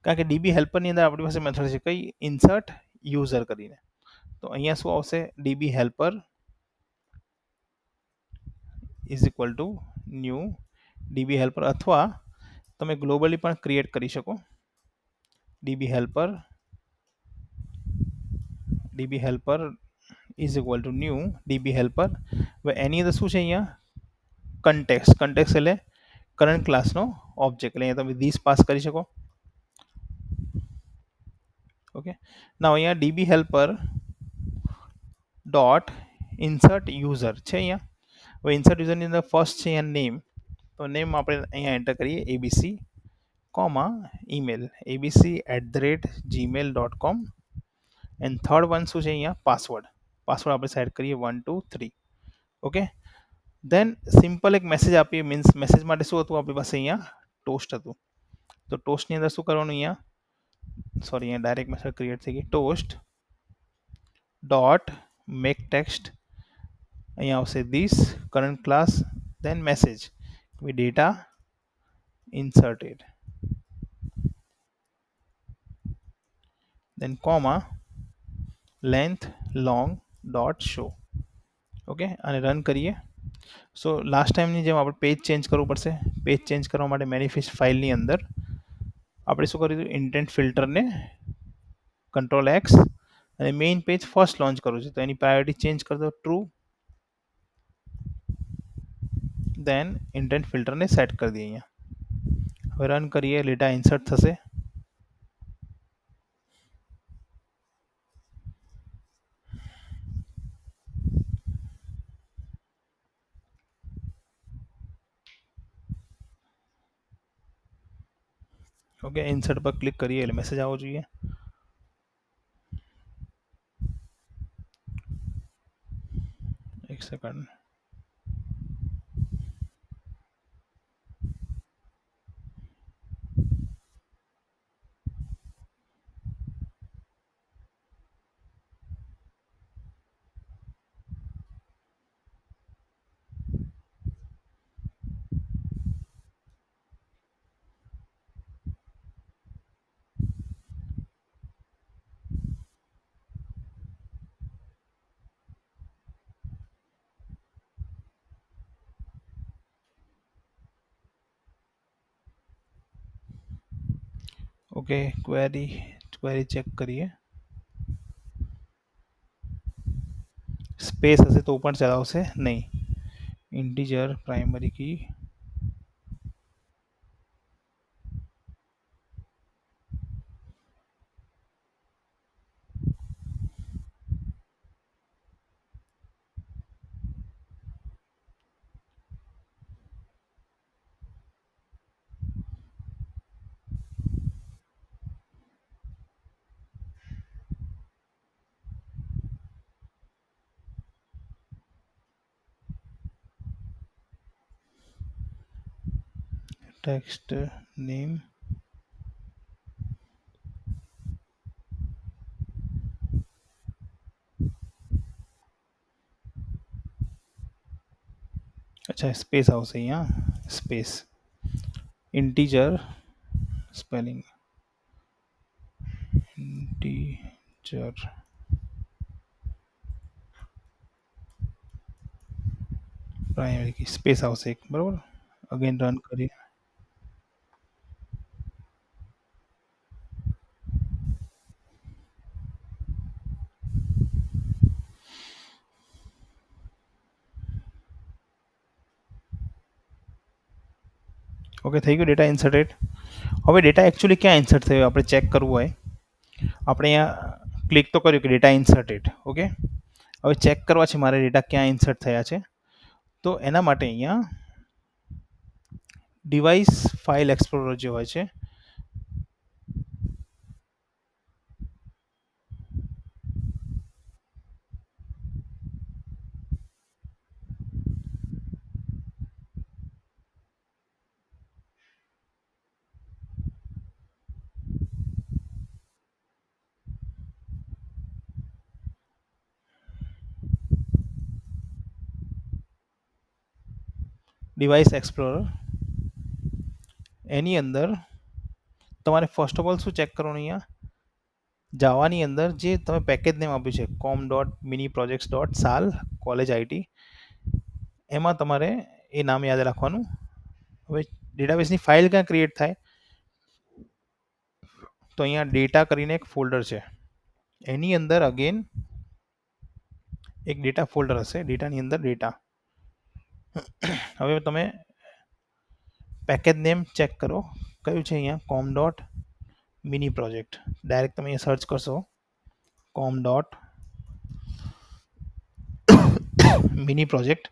કારણ કે ડીબી હેલ્પરની અંદર આપણી પાસે મેથડ છે કઈ? ઇન્સર્ટ યુઝર કરીને. તો અહીંયા શું આવશે? DB helper is equal to new DB helper, અથવા તમે ગ્લોબલી પણ ક્રિએટ કરી શકો DB helper is equal to new DB helper. હવે એની અંદર શું છે? અહીંયા કન્ટેક્સ એટલે કરંટ ક્લાસનો ઓબ્જેક્ટ, એટલે અહીંયા તમે ધીસ પાસ કરી શકો. ઓકે. ના અહીંયા DB helper dot insert user છે અહીંયા. હવે ઇન્સર્ટ યુઝરની અંદર ફર્સ્ટ છે અહીંયા નેમ. તો નેમ આપણે અહીંયા એન્ટર કરીએ abc, email abc@gmail.com. And third one શું છે? અહીંયા પાસવર્ડ આપણે સેટ કરીએ 1 2 3. ઓકે. દેન સિમ્પલ એક મેસેજ આપીએ. મીન્સ મેસેજ માટે શું હતું આપણી પાસે? અહીંયા ટોસ્ટ હતું. તો ટોસ્ટની અંદર શું કરવાનું? અહીંયા અહીંયા ડાયરેક્ટ મેથડ ક્રિએટ થઈ ગઈ. ટોસ્ટ ડોટ મેક ટેક્સ્ટ, અહીંયા આવશે this current class, then message data inserted, then comma length long dot show. Okay. અને રન કરીએ. સો લાસ્ટ ટાઈમની જેમ આપણે પેજ ચેન્જ કરવું પડશે. પેજ ચેન્જ કરવા માટે મેનિફેસ્ટ ફાઇલની અંદર આપણે શું કર્યું? ઇન્ટેન્ટ ફિલ્ટરને Ctrl+X અને મેઇન પેજ ફર્સ્ટ લોન્ચ કરવું છે, તો એની પ્રાયોરિટી ચેન્જ કરી દો ટ્રુ. દેન ઇન્ટેન્ટ ફિલ્ટરને સેટ કરી દઈએ અહીંયા. હવે રન કરીએ, ડેટા ઇન્સર્ટ થશે. ઓકે. ઇન્સર્ટ પર ક્લિક કરીએ એટલે મેસેજ આવવો જોઈએ. એક second. Okay, query query check કરીએ. સ્પેસ હશે તો પણ ચલાવશે નહીં. Integer primary key text name અચ્છા સ્પેસ આવશે અહીંયા. Space integer spelling integer primary key space આવશે એક, બરાબર. અગેન રન કરીએ. ઓકે, થઈ ગયું ડેટા ઇન્સર્ટેડ. હવે ડેટા એકચ્યુઅલી ક્યાં ઇન્સર્ટ થયો આપણે ચેક કરવું હોય. આપણે અહીંયા ક્લિક તો કર્યું કે ડેટા ઇન્સર્ટેડ. ઓકે, હવે ચેક કરવા છે મારે ડેટા ક્યાં ઇન્સર્ટ થયા છે. તો એના માટે અહીંયા ડિવાઇસ ફાઇલ એક્સપ્લોરર જે હોય છે, ડિવાઇસ એક્સપ્લોરર, એની અંદર તમારે ફર્સ્ટ ઓફ ઓલ શું ચેક કરવાનું, અહીંયા જાવાની અંદર જે તમે પેકેજ નેમ આપ્યું છે com.mini-projects.sal કોલેજ આઈટી, એમાં તમારે એ નામ યાદ રાખવાનું. હવે ડેટાબેઝની ફાઇલ ક્યાં ક્રિએટ થાય, તો અહીંયા ડેટા કરીને એક ફોલ્ડર છે, એની અંદર અગેન એક ડેટા ફોલ્ડર હશે, ડેટાની અંદર ડેટા. હવે તમે પેકેજ નેમ ચેક કરો કયું છે, અહીંયા com.mini-project. ડાયરેક્ટ તમે અહીંયા સર્ચ કરશો com.mini-project.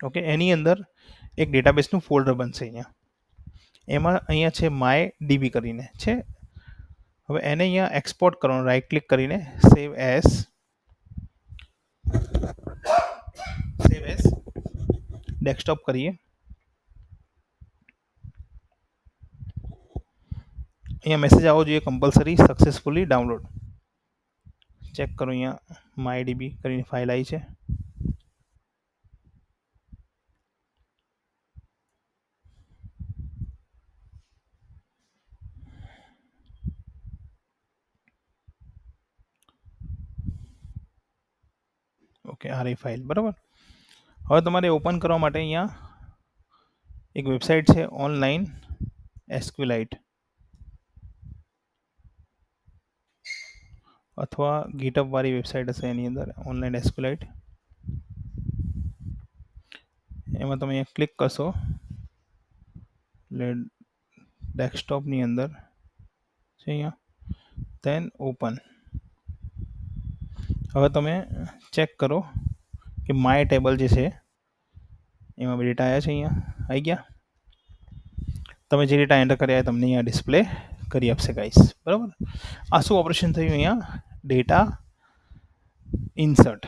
ઓકે, એની અંદર એક ડેટાબેઝનું ફોલ્ડર બનશે અહીંયા. એમાં અહીંયા છે માય ડીબી કરીને છે. હવે એને અહીંયા એક્સપોર્ટ કરવાનું, રાઈટ ક્લિક કરીને સેવ એઝ ડેસ્કટોપ કરીએ. અહીંયા મેસેજ આવવો જોઈએ કમ્પલસરી સક્સેસફુલી ડાઉનલોડ. ચેક કરો, અહીંયા માય ડીબી કરીને ફાઇલ આવી છે. ઓકે, આ રહી ફાઇલ, બરાબર. હવે તમારે ઓપન કરવા માટે અહીંયા એક વેબસાઇટ છે ઓનલાઈન એસક્યુલાઇટ, અથવા ગીટઅપ વાળી વેબસાઇટ હશે એની અંદર ઓનલાઈન એસક્યુલાઇટ. એમાં તમે અહીંયા ક્લિક કરશો એટલે ડેસ્કટોપની અંદર છે અહીંયા, ધેન ઓપન. હવે તમે ચેક કરો કે માય ટેબલ જે છે એમાં ડેટા આવ્યા છે, અહીંયા આવી ગયા. તમે જે ડેટા એન્ટર કર્યા તમને અહીંયા ડિસ્પ્લે કરી આપશે ગાઈસ, બરાબર. આ શું ઓપરેશન થયું, અહીંયા ડેટા ઇન્સર્ટ.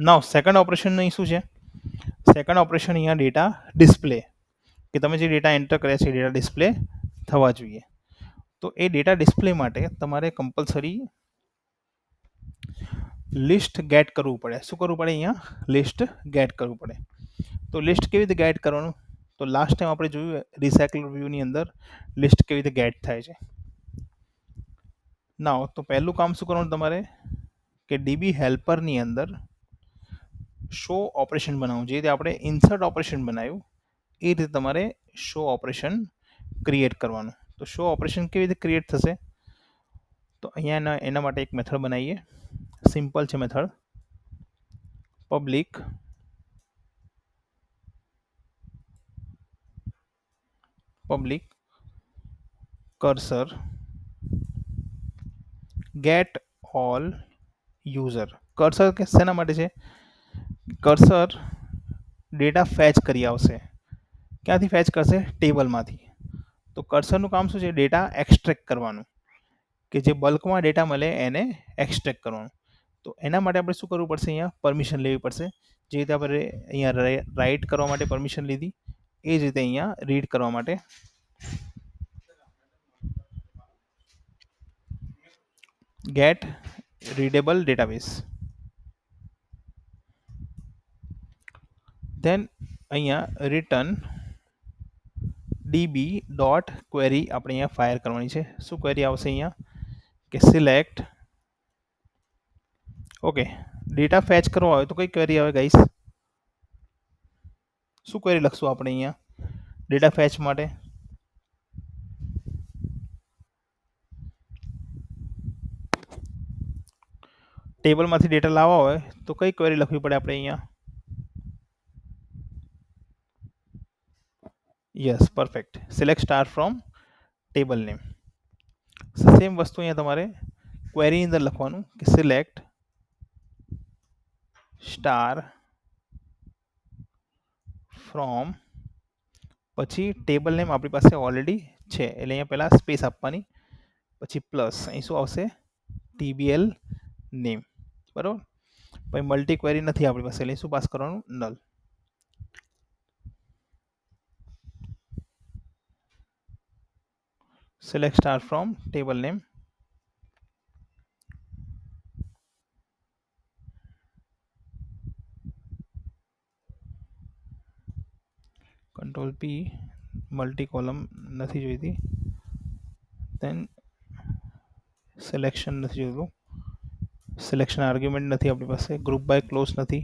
નાવ સેકન્ડ ઓપરેશન અહીં શું છે, સેકન્ડ ઓપરેશન અહીંયા ડેટા ડિસ્પ્લે, કે તમે જે ડેટા એન્ટર કર્યા છે ડેટા ડિસ્પ્લે થવા જોઈએ. તો એ ડેટા ડિસ્પ્લે માટે તમારે કમ્પલસરી લિસ્ટ ગેટ કરવું પડે. શું કરવું પડે, અહીંયા લિસ્ટ ગેટ કરવું પડે. તો લિસ્ટ કેવી રીતે ગેટ કરવાનું, તો લાસ્ટ ટાઈમ આપણે જોયું રિસાયકલ વ્યૂની અંદર લિસ્ટ કેવી રીતે ગેટ થાય છે. નાવ તો પહેલું કામ શું કરવાનું તમારે, કે ડીબી હેલ્પરની અંદર શો ઓપરેશન બનાવવું. જે રીતે આપણે ઇન્સર્ટ ઓપરેશન બનાવ્યું એ રીતે તમારે શો ઓપરેશન ક્રિએટ કરવાનું. તો શો ઓપરેશન કેવી રીતે ક્રિએટ થશે? તો અહીંયા એના માટે એક મેથડ બનાવીએ. સિમ્પલ છે method. Public cursor get all user. Cursor કે શેના માટે છે? કર્સર ડેટા ફેચ કરી આવશે. ક્યાંથી ફેચ કરશે? ટેબલમાંથી. તો કર્સરનું કામ શું છે? ડેટા એક્સટ્રેક્ટ કરવાનું, કે જે બલ્કમાં ડેટા મળે એને એક્સટ્રેક્ટ કરવાનું. તો એના માટે આપણે શું કરવું પડશે? અહીંયા પરમિશન લેવી પડશે. જે રીતે આપણે અહીંયા રાઇટ કરવા માટે પરમિશન લીધી, એ જ રીતે અહીંયા રીડ કરવા માટે ગેટ રીડેબલ ડેટાબેઝ. ધેન અહીંયા રિટર્ન db ડોટ ક્વેરી આપણે અહીંયા ફાયર કરવાની છે. શું ક્વેરી આવશે અહીંયા? કે સિલેક્ટ. ઓકે, ડેટા ફેચ કરવો હોય તો કઈ ક્વેરી આવે ગાઈસ? શું ક્વેરી લખશું આપણે અહીંયા ડેટા ફેચ માટે? ટેબલમાંથી ડેટા લાવવા હોય તો કઈ ક્વેરી લખવી પડે આપણે અહીંયા? Yes, perfect. Select star from table name. Same વસ્તુ અહીંયા તમારે ક્વેરીની અંદર લખવાનું કે સિલેક્ટ સ્ટાર ફ્રોમ, પછી ટેબલ નેમ આપણી પાસે ઓલરેડી છે એટલે અહીંયા પહેલાં સ્પેસ આપવાની, પછી પ્લસ અહીં શું આવશે? TBL name. બરાબર. પછી મલ્ટી ક્વેરી નથી આપણી પાસે એટલે શું પાસ કરવાનું? Null. Select star from table name. Control P. Multi column નથી જોઈતી. દેન સિલેક્શન નથી જોઈતું. સિલેક્શન આર્ગ્યુમેન્ટ નથી આપણી પાસે. ગ્રુપ બાય ક્લોઝ નથી.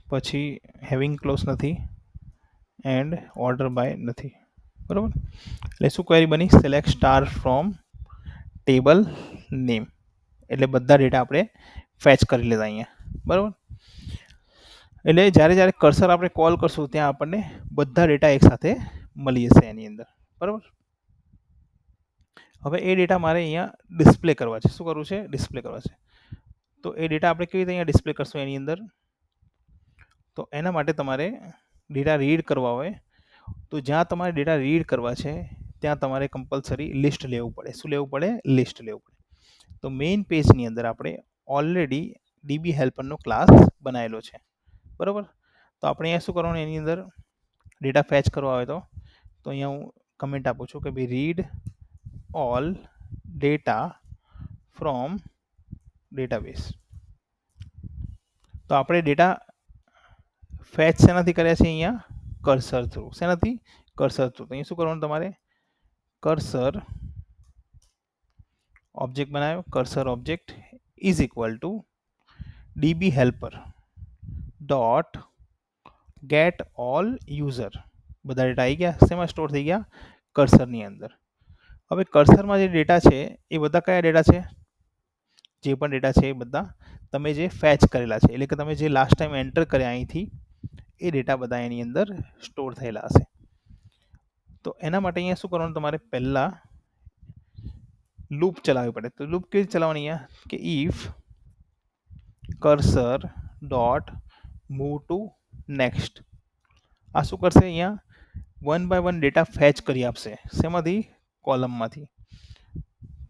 પછી હેવિંગ ક્લોઝ નથી. એન્ડ ઓર્ડર બાય નથી. બરાબર. એટલે શું ક્વેરી બની? Select star from table name. એટલે બધા ડેટા આપણે ફેચ કરી લીધા અહીંયા. બરાબર. એટલે જ્યારે કર્સર આપણે કોલ કરશું ત્યાં આપણને બધા ડેટા એકસાથે મળી જશે એની અંદર. બરાબર. હવે એ ડેટા મારે અહીંયા ડિસ્પ્લે કરવા છે. શું કરવું છે? ડિસ્પ્લે કરવા છે. તો એ ડેટા આપણે કેવી રીતે અહીંયા ડિસ્પ્લે કરશું એની અંદર? તો એના માટે તમારે ડેટા રીડ કરવા હોય તો જ્યાં તમારે ડેટા રીડ કરવા છે ત્યાં તમારે કમ્પલસરી લિસ્ટ લેવું પડે. શું લેવું પડે? લિસ્ટ લેવું પડે. તો મેઇન પેજની અંદર આપણે ઓલરેડી ડીબી હેલ્પરનો ક્લાસ બનાવેલો છે. બરાબર. તો આપણે અહીંયા શું કરવાનું? એની અંદર ડેટા ફેચ કરવા હોય તો અહીંયા હું કમેન્ટ આપું છું કે ભાઈ read all data from database. તો આપણે ડેટા ફેચ શેનાથી કર્યા છે? અહીંયા કર્સર થ્રુ. શેનાથી? Cursor through. તો અહીંયા શું કરવાનું તમારે? કર્સર ઓબ્જેક્ટ બનાવ્યો. Cursor object is equal to DB helper dot get all user. બધા ડેટા આવી ગયા. શેમાં સ્ટોર થઈ ગયા? કર્સરની અંદર. હવે કર્સરમાં જે ડેટા છે એ બધા કયા ડેટા છે? જે પણ ડેટા છે એ બધા તમે જે ફેચ કરેલા છે, એટલે કે તમે જે લાસ્ટ ટાઈમ એન્ટર કર્યા અહીંથી, એ ડેટા બધા એની અંદર સ્ટોર થયેલા હશે. તો એના માટે અહીંયા શું કરવાનું? તમારે પહેલાં લૂપ ચલાવવી પડે. તો લૂપ કેવી રીતે ચલાવવાની? અહીંયા કે if cursor dot move to next. આ શું કરશે? અહીંયા 1 બાય 1 ડેટા ફેચ કરી આપશે. શેમાંથી? કોલમમાંથી.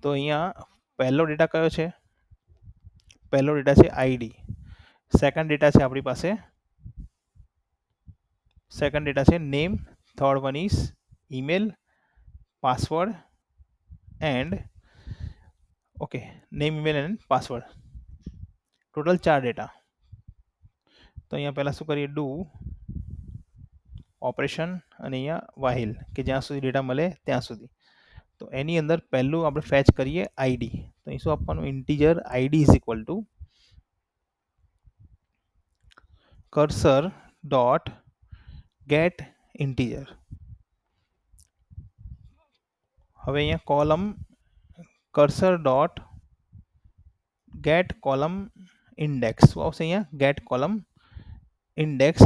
તો અહીંયા પહેલો ડેટા કયો છે? પહેલો ડેટા છે આઈડી. સેકન્ડ ડેટા છે આપણી પાસે name. Third one is email, password and okay, name, email and password. Total 4 data. તો અહીંયા પહેલાં શું કરીએ? ડુ ઓપરેશન અને અહીંયા વાહિલ, કે જ્યાં સુધી ડેટા મળે ત્યાં સુધી. તો એની અંદર પહેલું આપણે ફેચ કરીએ આઈડી. તો અહીં શું આપવાનું? Integer ID is equal to cursor dot get integer. હવે અહીંયા column cursor dot get column index શું આવશે? અહીંયા get column index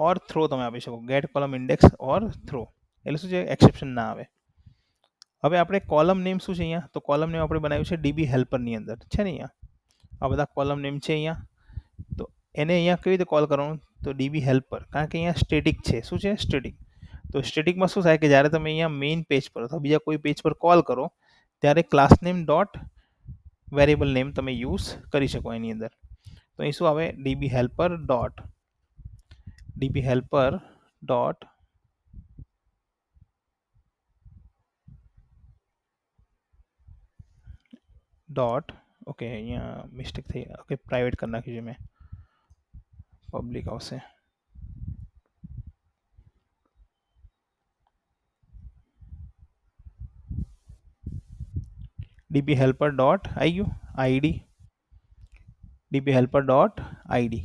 or throw તમે આપી શકો. Get column index or throw એટલે શું છે? એક્સેપ્શન ના આવે. હવે આપણે કોલમ નેમ શું છે અહીંયા? તો કોલમ નેમ આપણે બનાવ્યું છે ડીબી હેલ્પરની અંદર છે ને. અહીંયા આ બધા કોલમ નેમ છે અહીંયા. તો એને અહીંયા કેવી રીતે કોલ કરવાનું? તો ડીબી હેલ્પર, કારણ કે અહીંયા સ્ટેટિક છે. શું છે? સ્ટેટિક. તો સ્ટેટિકમાં શું થાય કે જ્યારે તમે અહીંયા મેઇન પેજ પર અથવા બીજા કોઈ પેજ પર કોલ કરો ત્યારે class name dot variable name તમે યુઝ કરી શકો એની અંદર. તો અહીં શું આવે? DB helper dot dot okay અહીંયા મિસ્ટેક થઈ. ઓકે પ્રાઇવેટ કરી નાખ્યું છે મેં, પબ્લિક આવશે. ડીબી હેલ્પર ડોટ આવી ગયું ID. DB helper dot ID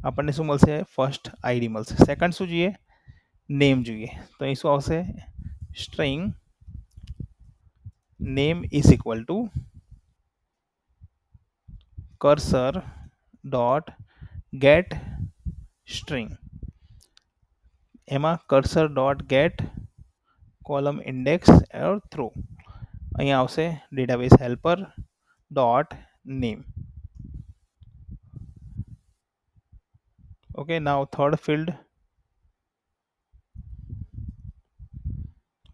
આપણને શું મળશે? ફર્સ્ટ આઈડી મળશે. સેકન્ડ શું જોઈએ? નેમ જોઈએ. તો અહીં શું આવશે? String name is equal to cursor dot get string. એમાં cursor dot get column index or throw. અહીંયા આવશે database helper dot name. Okay now third field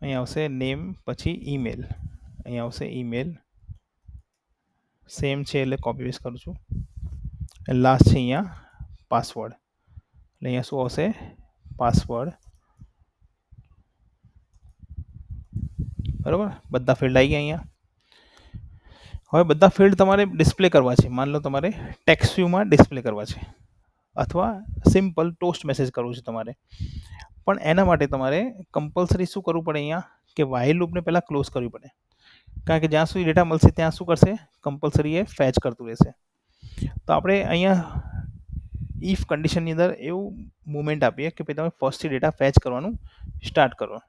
અહીંયા આવશે નેમ પછી ઈમેલ. અહીંયા આવશે ઈમેલ. સેમ છે એટલે કોપી પેસ્ટ કરું છું. લાસ્ટ છે અહીંયા પાસવર્ડ. એટલે અહીંયા શું આવશે? પાસવર્ડ. બરાબર, બધા ફિલ્ડ આવી ગયા અહીંયા. હવે બધા ફિલ્ડ તમારે ડિસ્પ્લે કરવા છે. માન લો તમારે ટેક્સ્ટ વ્યૂમાં ડિસ્પ્લે કરવા છે અથવા સિમ્પલ ટોસ્ટ મેસેજ કરવું છે તમારે. પણ એના માટે તમારે કમ્પલસરી શું કરવું પડે? અહીંયા કે વાઇલ લૂપને પહેલાં ક્લોઝ કરવી પડે. કારણ કે જ્યાં સુધી ડેટા મળશે ત્યાં શું કરશે? કમ્પલસરી એ ફેચ કરતું રહેશે. તો આપણે અહીંયા ઇફ કન્ડિશનની અંદર એવું મુવમેન્ટ આપીએ કે ભાઈ તમે ફર્સ્ટથી ડેટા ફેચ કરવાનું સ્ટાર્ટ કરો.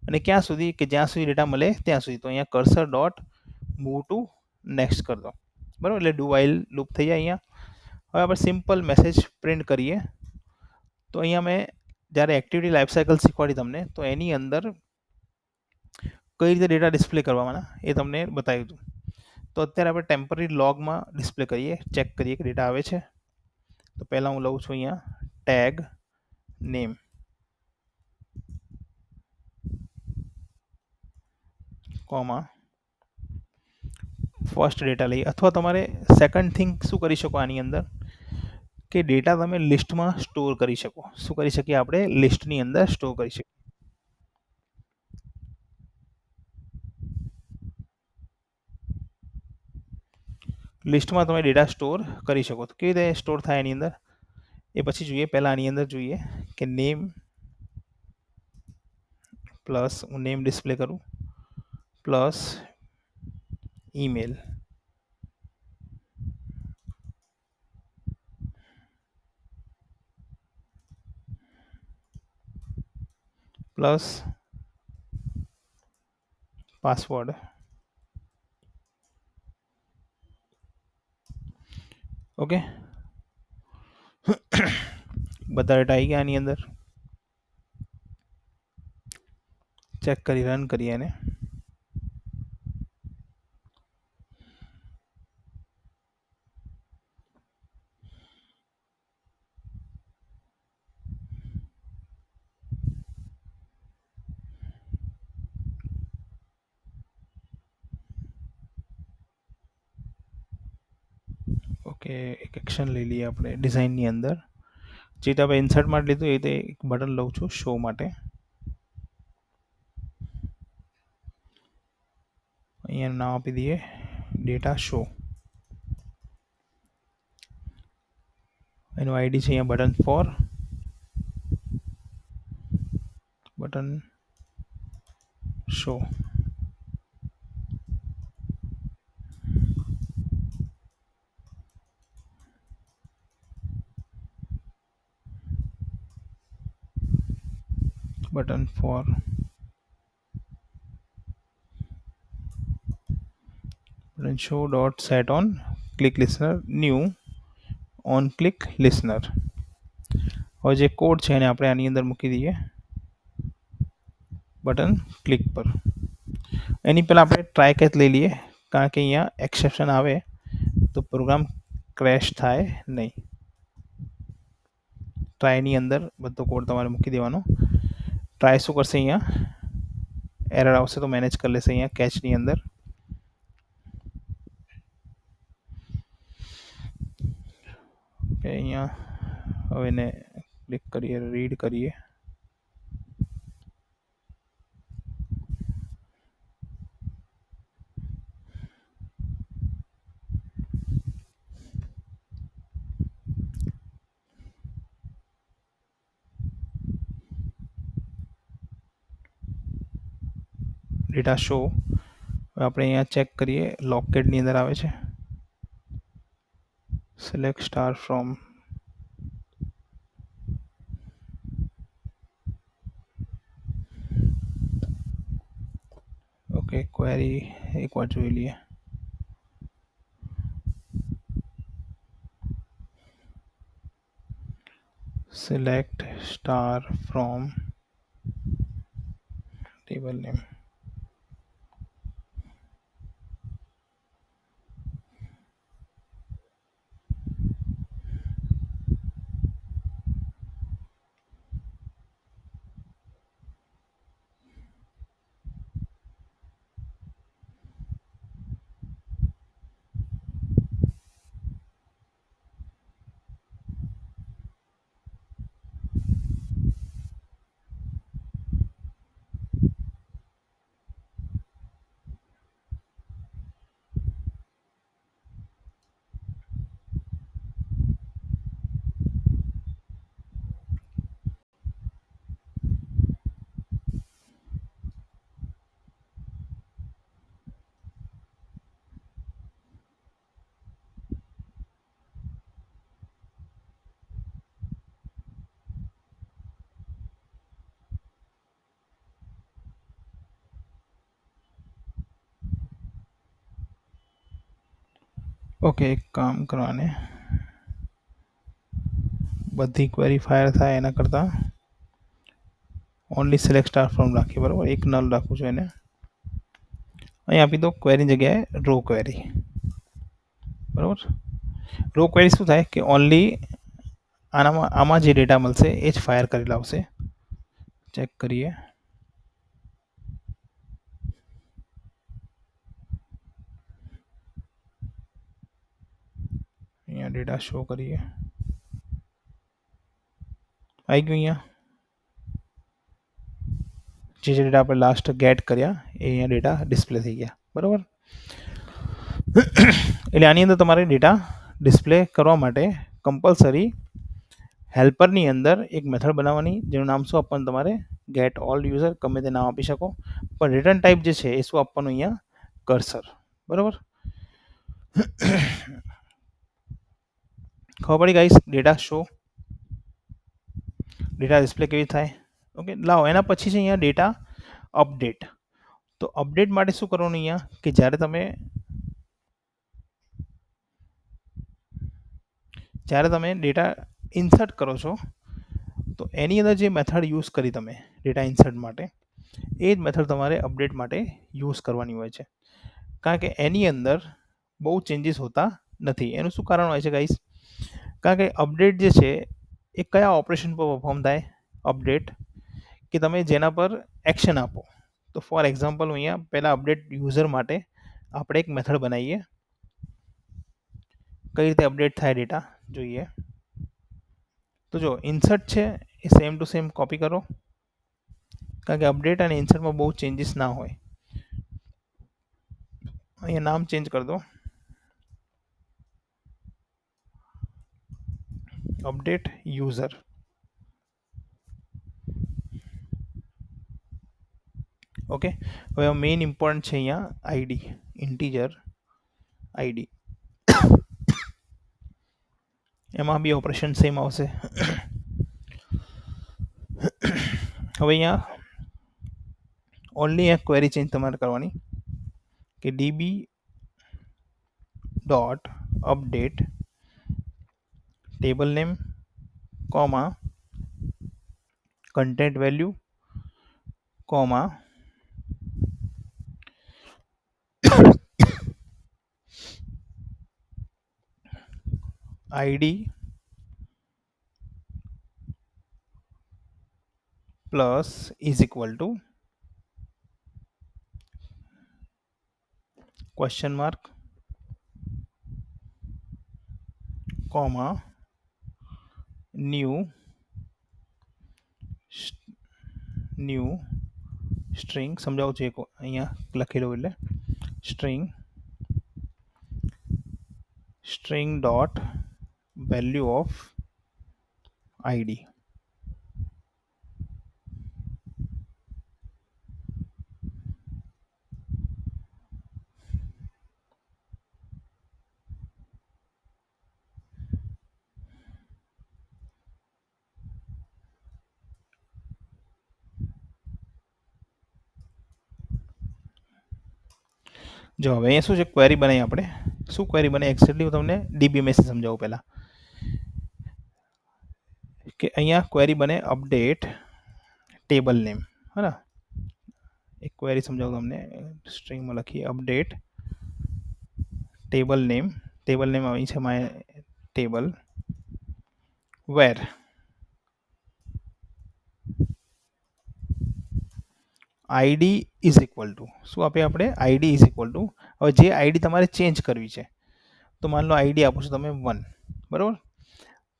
અને ક્યાં સુધી? કે જ્યાં સુધી ડેટા મળે ત્યાં સુધી. તો અહીંયા cursor dot move to next કરી દો. બરાબર, એટલે ડુ વાઇલ લૂપ થઈ જાય અહીંયા. હવે આપણે સિમ્પલ મેસેજ પ્રિન્ટ કરીએ. તો અહીંયા મેં જ્યારે એક્ટિવિટી લાઈફ સાયકલ શીખવાડી તમને, તો એની અંદર કઈ રીતે ડેટા ડિસ્પ્લે કરવાના એ તમને બતાવ્યું હતું. તો અત્યારે આપણે ટેમ્પરરી લોગમાં ડિસ્પ્લે કરીએ, ચેક કરીએ કે ડેટા આવે છે. તો પહેલાં હું લઉં છું અહીંયા tag name, comma first data લઈએ. અથવા તમારે સેકન્ડ થિંગ શું કરી શકો આની અંદર કે ડેટા તમે લિસ્ટમાં સ્ટોર કરી શકો. શું કરી શકીએ આપણે? લિસ્ટની અંદર સ્ટોર કરી શકીએ. લિસ્ટમાં તમે ડેટા સ્ટોર કરી શકો. તો કેવી રીતે સ્ટોર થાય એની અંદર એ પછી જોઈએ. પહેલાં આની અંદર જોઈએ કે નેમ પ્લસ હું નેમ ડિસ્પ્લે કરું plus email plus password. Okay, બધા ડેટા આવી ગયા આની અંદર. ચેક કરી રન કરીએ એને. ઓકે, એક એક્શન લઈ લઈએ આપણે ડિઝાઇનની અંદર. જે રીતે આપણે ઇન્સર્ટ માટે લીધું એ રીતે એક બટન લઉં છું શો માટે. અહીંયા નામ આપી દઈએ ડેટા શો. એનું આઈડી છે અહીંયા button for, button show. button for button show dot set on click listener new on click listener. હવે જે કોડ છે એને આપણે આની અંદર મૂકી દઈએ બટન ક્લિક પર. એની પહેલાં આપણે ટ્રાય કેચ લઈ લઈએ, કારણ કે અહીંયા એક્સેપ્શન આવે તો પ્રોગ્રામ ક્રેશ થાય નહીં. ટ્રાયની અંદર બધો કોડ તમારે મૂકી દેવાનો. ટ્રાય શું કરશે, અહીંયા એરર આવશે તો મેનેજ કરી લેશે અહીંયા કેચની અંદર. ઓકે, અહીંયા હવે એને ક્લિક કરીએ, રીડ કરીએ. ડેટા શો આપણે અહીંયા ચેક કરીએ, લોકેટની અંદર આવે છે select star from. Okay, query એકવાર જોઈ લઈએ. Select star from table name. Okay, એક કામ કરવાને બધી ક્વેરી ફાયર થાય એના કરતાં ઓનલી સિલેક્ટ સ્ટાર ફ્રોમ રાખીએ, બરાબર. એક નલ રાખું છું એને. અહીં આપી દો ક્વેરીની જગ્યાએ રો ક્વેરી, બરાબર. રો ક્વેરી શું થાય કે ઓનલી આમાં જે ડેટા મળશે એ જ ફાયર કરેલા આવશે. ચેક કરીએ. અહીંયા ડેટા શો કરીએ, આવી ગયું. અહીંયા જે ડેટા આપણે લાસ્ટ ગેટ કર્યા એ અહીંયા ડેટા ડિસ્પ્લે થઈ ગયા, બરાબર. એટલે આની અંદર તમારે ડેટા ડિસ્પ્લે કરવા માટે કમ્પલસરી હેલ્પરની અંદર એક મેથડ બનાવવાની, જેનું નામ શું આપવાનું તમારે, ગેટ ઓલ યુઝર, ગમે તે નામ આપી શકો. પણ રિટર્ન ટાઈપ જે છે એ શું આપવાનું, અહીંયા કર્સર, બરાબર. ખબર પડી guys? Data show, data display કેવી થાય. ઓકે, લાવો. એના પછી છે અહીંયા ડેટા અપડેટ. તો અપડેટ માટે શું કરવાનું, અહીંયા કે જ્યારે તમે ડેટા ઇન્સર્ટ કરો છો તો એની અંદર જે મેથડ યુઝ કરી તમે ડેટા ઇન્સર્ટ માટે, એ જ મેથડ તમારે અપડેટ માટે યુઝ કરવાની હોય છે. કારણ કે એની અંદર બહુ ચેન્જીસ હોતા નથી. એનું શું કારણ હોય છે ગાઈસ? કારણ કે અપડેટ જે છે એ કયા ઓપરેશન પર પરફોર્મ થાય? અપડેટ કે તમે જેના પર એક્શન આપો. તો ફોર એક્ઝામ્પલ અહીંયા પહેલાં અપડેટ યુઝર માટે આપણે એક મેથડ બનાવીએ. કઈ રીતે અપડેટ થાય ડેટા જોઈએ. તો જો ઇન્સર્ટ છે એ સેમ ટુ સેમ કોપી કરો, કારણ કે અપડેટ અને ઇન્સર્ટમાં બહુ ચેન્જીસ ના હોય. અહીંયા નામ ચેન્જ કરી દો, અપડેટ યુઝર. ઓકે, હવે મેઇન ઇમ્પોર્ટન્ટ છે અહીંયા આઈડી, ઇન્ટીજર આઈડી. એમાં બી ઓપરેશન સેમ આવશે. હવે અહીંયા ઓનલી એક ક્વેરી ચેન્જ તમારે કરવાની કે dB dot update table name comma content value comma id plus is equal to question mark comma new new string સમજાવું છું એક અહીંયા લખેલું એટલે string dot value of id. જો હવે અહીંયા શું છે ક્વેરી બનાવી આપણે શું ક્વેરી બનાવી એક્ઝેક્ટલી હું તમને ડીબીએમએસ સમજાવું પહેલા કે અહીંયા ક્વેરી બને અપડેટ ટેબલ નેમ है ना एक क्वेरी समझाऊँ તમને स्ट्रिंग में लखी अपडेट टेबल नेम आई है my table where ID is equal to शू आपे આપણે आईडी इज इक्वल टू હવે જે आईडी તમારે ચેન્જ કરવી છે તો માન લો आईडी આપો છો તમે 1 બરાબર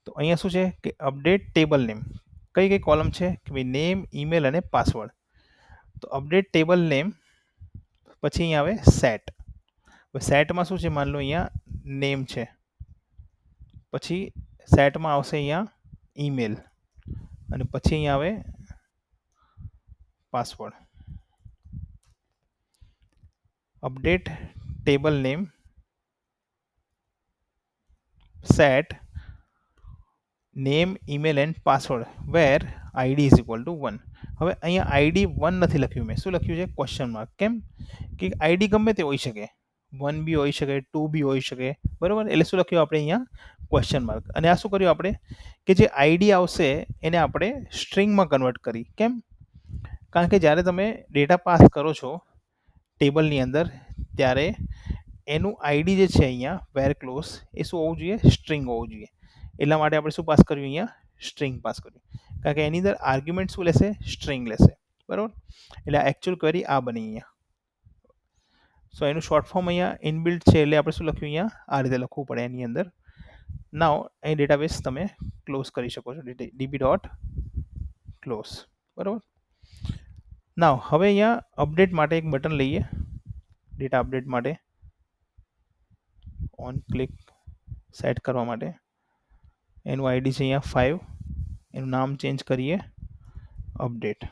તો અહીંયા શું છે કે અપડેટ ટેબલ નેમ કઈ કઈ કોલમ છે કે ભાઈ નેમ ઈમેલ અને પાસવર્ડ તો અપડેટ ટેબલ નેમ પછી અહીંયા આવે સેટ સેટમાં શું છે માન લો અહીંયા નેમ છે પછી સેટમાં આવશે અહીંયા ઈમેલ અને પછી અહીંયા આવે password update table name set name email and password where ID is equal to 1 હવે અહીંયા આઈડી 1 નથી લખ્યું મેં શું લખ્યું છે ક્વેશ્ચન માર્ક કેમ કે આઈડી ગમે તે હોઈ શકે 1 બી હોઈ શકે 2 બી હોઈ શકે બરાબર એટલે શું લખ્યું આપણે અહીંયા ક્વેશ્ચન માર્ક અને આ શું કર્યું આપણે કે જે આઈડી આવશે એને આપણે સ્ટ્રિંગમાં કન્વર્ટ કરી કેમ કારણ કે જ્યારે તમે ડેટા પાસ કરો છો ટેબલની અંદર ત્યારે એનું આઈડી જે છે અહીંયા વેર ક્લોઝ એ શું હોવું જોઈએ સ્ટ્રિંગ હોવું જોઈએ એટલા માટે આપણે શું પાસ કર્યું અહીંયા સ્ટ્રિંગ પાસ કર્યું કારણ કે એની અંદર આર્ગ્યુમેન્ટ શું લેશે સ્ટ્રિંગ લેશે બરાબર એટલે એકચ્યુઅલ ક્વેરી આ બની અહીંયા સો એનું શોર્ટ ફોર્મ અહીંયા ઇનબિલ્ટ છે એટલે આપણે શું લખ્યું અહીંયા આ રીતે લખવું પડે એની અંદર નાવ અહીં ડેટાબેઝ તમે ક્લોઝ કરી શકો છો ડીબી ડોટ ક્લોઝ બરાબર નાવ હવે અહીંયા અપડેટ માટે એક બટન લઈએ ડેટા અપડેટ માટે ઓન ક્લિક સેટ કરવા માટે એનું આઈડી છે અહીંયા 5 એનું નામ ચેન્જ કરીએ અપડેટ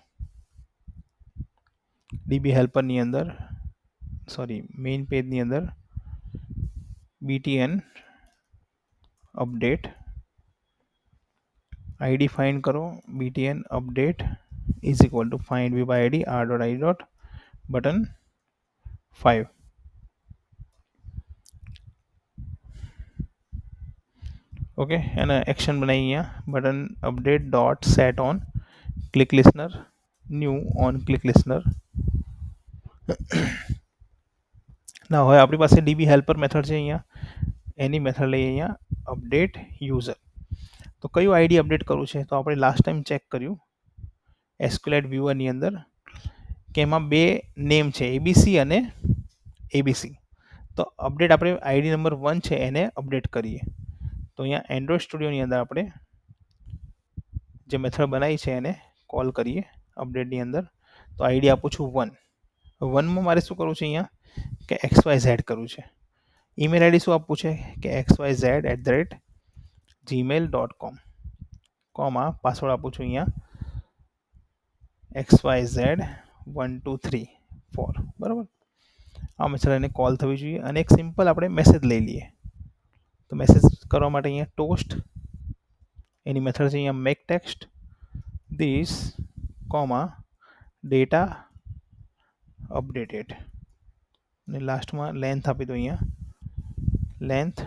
ડીબી હેલ્પરની અંદર સોરી મેઇન પેજની અંદર btn અપડેટ આઈડી ફાઇન્ડ કરો btn update is equal to find view by ID r.id button 5 okay एना एक्शन बनाई અહીંયા button update dot set on click listener new on click listener ના હવે આપણી પાસે ડીબી હેલ્પર મેથડ છે અહીંયા એની મેથડ લઈએ અહીંયા અપડેટ યુઝર તો કયું આઈડી અપડેટ કરવું છે તો આપણે લાસ્ટ ટાઈમ ચેક કર્યું એસક્યુએલ વ્યુઅરની અંદર કે એમાં બે નેમ છે એબીસી અને એબીસી તો અપડેટ આપણે આઈડી નંબર 1 છે એને અપડેટ કરીએ તો અહીંયા એન્ડ્રોઇડ સ્ટુડિયોની અંદર આપણે જે મેથડ બનાવી છે એને કોલ કરીએ અપડેટની અંદર તો આઈડી આપું છું 1 1માં મારે શું કરવું છે અહીંયા કે XYZ કરવું છે ઈમેલ આઈડી શું આપવું છે કે xyz@gmail.com કોમા પાસવર્ડ આપું છું અહીંયા xyz1234 બરાબર આ મેથડ એને કોલ થવી જોઈએ અને એક સિમ્પલ આપણે મેસેજ લઈ લઈએ તો મેસેજ કરવા માટે અહીંયા ટોસ્ટ એની મેથડ છે અહીંયા make text this comma data updated અને લાસ્ટમાં લેન્થ આપી દો અહીંયા, length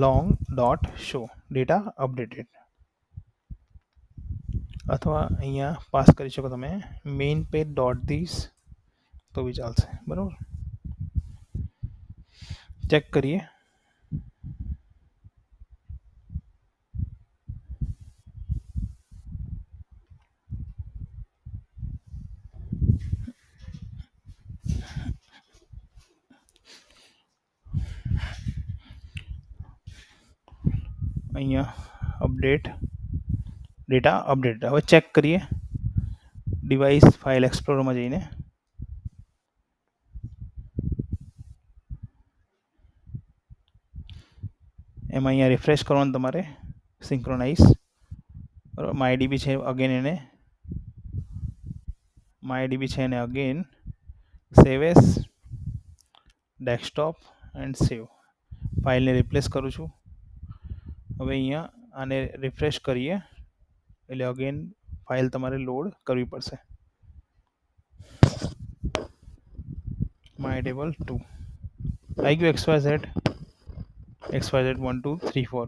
long dot show data updated, અથવા અહીંયા પાસ કરી શકો તમે મેઇન પેજ ડોટ ધીસ તો બી ચાલશે. બરાબર, ચેક કરીએ. અહીંયા અપડેટ ડેટા અપડેટ. હવે ચેક કરીએ ડિવાઇસ ફાઇલ એક્સપ્લોરરમાં જઈને. એમાં અહીંયા રિફ્રેશ કરવાનું તમારે, સિંક્રોનાઇઝ. બરાબર, માયડીબી છે અગેન એને માયડીબી છે એને again save S desktop and સેવ ફાઇલને રિપ્લેસ કરું છું. હવે અહીંયા આને રિફ્રેશ કરીએ એટલે અગેન ફાઇલ તમારે લોડ કરવી પડશે. માય ટેબલ 2 આવી ગયું, XYZ 1 2 3 4.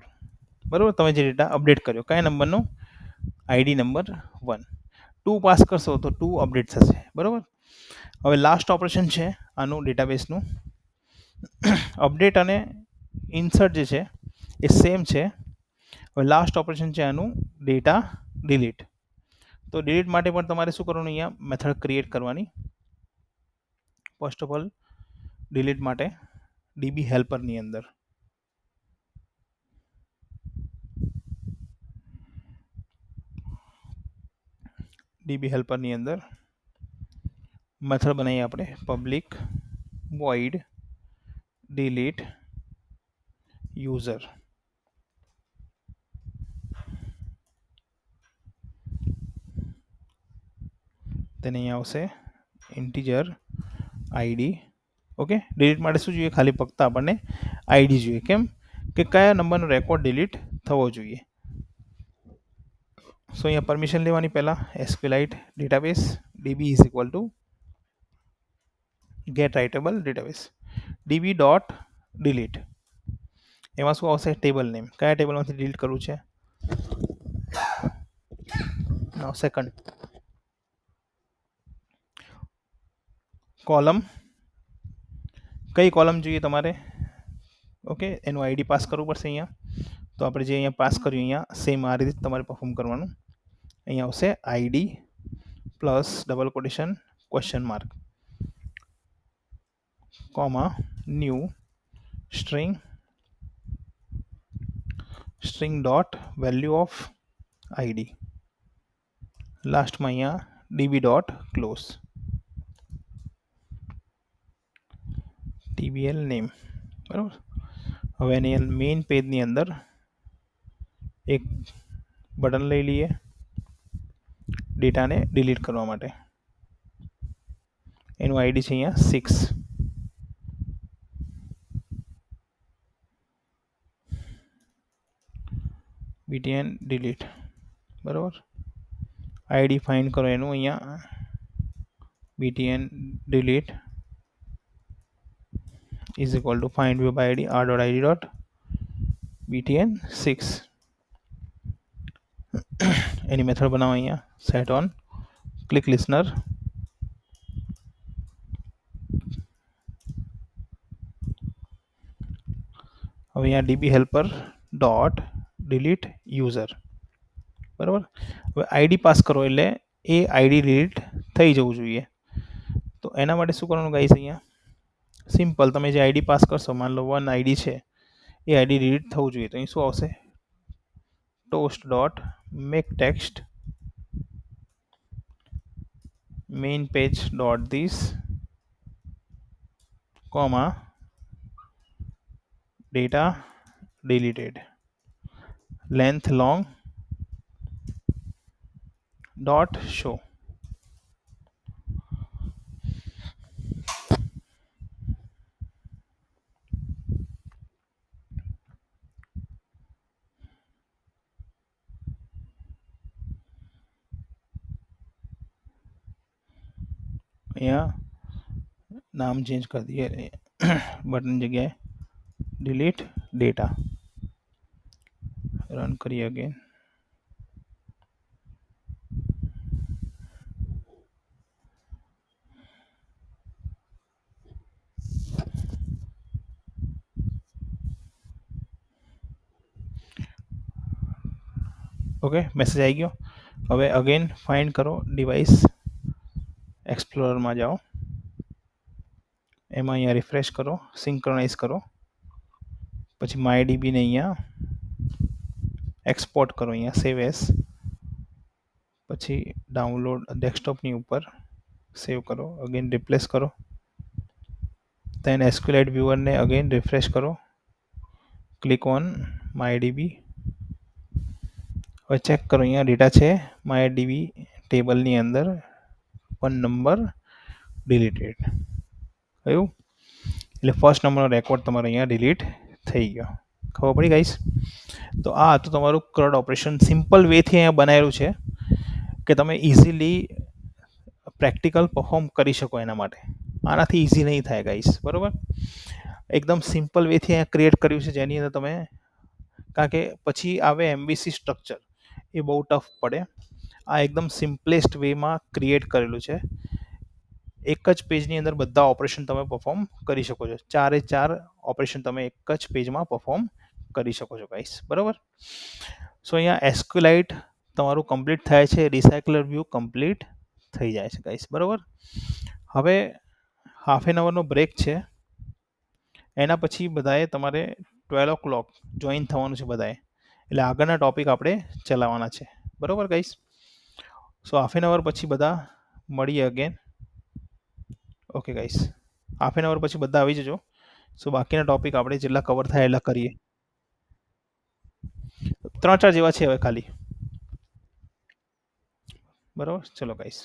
બરાબર, તમે જે ડેટા અપડેટ કર્યો કયા નંબરનો, આઈડી નંબર 1. 2 પાસ કરશો તો 2 અપડેટ થશે. બરાબર, હવે લાસ્ટ ઓપરેશન છે આનું ડેટાબેઝનું. અપડેટ અને ઇન્સર્ટ જે છે એ સેમ છે. હવે લાસ્ટ ઓપરેશન છે આનું ડેટા ડિલીટ. તો ડિલીટ માટે પણ તમારે શું કરવાનું, અહીંયા મેથડ ક્રિએટ કરવાની. ફર્સ્ટ ઓફ ઓલ ડિલીટ માટે ડીબી હેલ્પરની અંદર મેથડ બનાવીએ આપણે, પબ્લિક વોઇડ ડિલીટ યુઝર. તેને અહીંયા આવશે ઇન્ટીજર આઈડી. ઓકે, ડિલીટ માટે શું જોઈએ, ખાલી ફક્ત આપણને આઈડી જોઈએ. કેમ કે કયા નંબરનો રેકોર્ડ ડિલીટ થવો જોઈએ. સો અહીંયા પરમિશન લેવાની પહેલાં SQLite database db is equal to get writable database db dot delete. એમાં શું આવશે, ટેબલ નેમ, કયા ટેબલમાંથી ડિલીટ કરવું છે. નાવ સેકન્ડ કોલમ, કઈ કોલમ જોઈએ તમારે. ઓકે, એનું આઈડી પાસ કરવું પડશે અહીંયા. તો આપણે જે અહીંયા પાસ કર્યું અહીંયા સેમ આ રીતે તમારે પરફોર્મ કરવાનું. અહીંયા આવશે ID plus double quotation question mark comma new string dot value of ID. લાસ્ટમાં અહીંયા DB dot close TBL name. બરાબર, હવે એની મેઇન પેજની અંદર એક બટન લઈ લઈએ ડેટાને ડિલીટ કરવા માટે. એનું આઈડી છે અહીંયા 6. BTN delete. બરાબર, આઈડી ફાઇન્ડ કરો એનું અહીંયા BTN delete is equal to find view by id r.id dot btn 6. Any method બનાવો અહીંયા set on click listener. હવે અહીંયા db helper dot delete user. બરાબર, હવે આઈડી પાસ કરો એટલે એ આઈડી ડિલીટ થઈ જવું જોઈએ. તો એના માટે શું કરવાનું ગાઈસ, અહીંયા સિમ્પલ તમે જે આઈડી પાસ કરશો, માન લો 1 આઈડી છે, એ આઈડી ડિલીટ થવું જોઈએ. તો અહીં શું આવશે, toast dot make text main page dot this comma data deleted length long dot show. અહીંયા નામ ચેન્જ કરી દઈએ બટન જગ્યાએ ડિલીટ ડેટા રન કરીએ અગेन ઓકે મેસેજ આવી ગયો હવે અગेन ફાઇન્ડ કરો ડિવાઇસ એક્સપ્લોરરમાં જાઓ એમાં અહીંયા રિફ્રેશ કરો સિંક્રોનાઇઝ કરો પછી MyDB ને અહીંયા એક્સપોર્ટ કરો અહીંયા સેવ એસ પછી ડાઉનલોડ ડેસ્કટોપની ઉપર સેવ કરો અગेन રિપ્લેસ કરો then SQLite વ્યુઅરને અગेन રિફ્રેશ કરો ક્લિક ઓન MyDB હવે ચેક કરો અહીંયા ડેટા છે MyDB ટેબલની અંદર 1 નંબર ડિલીટેડ થયું એટલે ફર્સ્ટ નંબરનો રેકોર્ડ તમારો અહીંયા ડિલીટ થઈ ગયો ખબર પડી ગાઈસ તો આ હતું તમારું CRUD ઓપરેશન સિમ્પલ વેથી અહીંયા બનાવેલું છે કે તમે ઇઝીલી પ્રેક્ટિકલ પરફોર્મ કરી શકો એના માટે આનાથી ઇઝી નહીં થાય ગાઈસ બરોબર એકદમ સિમ્પલ વેથી અહીંયા ક્રિએટ કર્યું છે જેની અંદર તમે કારણ કે પછી આવે એમબીસી સ્ટ્રક્ચર એ બહુ ટફ પડે આ એકદમ સિમ્પલેસ્ટ વેમાં ક્રિએટ કરેલું છે એક જ પેજની અંદર બધા ઓપરેશન તમે પરફોર્મ કરી શકો છો ચારે ચાર ઓપરેશન તમે એક જ પેજમાં પરફોર્મ કરી શકો છો ગાઈસ બરાબર સો અહીંયા એસ્ક્યુલાઇટ તમારું કમ્પ્લીટ થાય છે રિસાયકલર વ્યૂ કમ્પ્લીટ થઈ જાય છે ગાઈસ બરાબર હવે હાફ એન અવરનો બ્રેક છે એના પછી બધાએ તમારે 12 o'clock જોઈન થવાનું છે બધાએ એટલે આગળના ટોપિક આપણે ચલાવવાના છે બરાબર guys so half an hour પછી બધા મળીએ again okay guys half an hour પછી બધા આવી જજો સો બાકીના ટોપિક આપણે જેટલા કવર થાય એટલા કરીએ 3-4 જેવા છે હવે ખાલી બરાબર ચલો ગાઈસ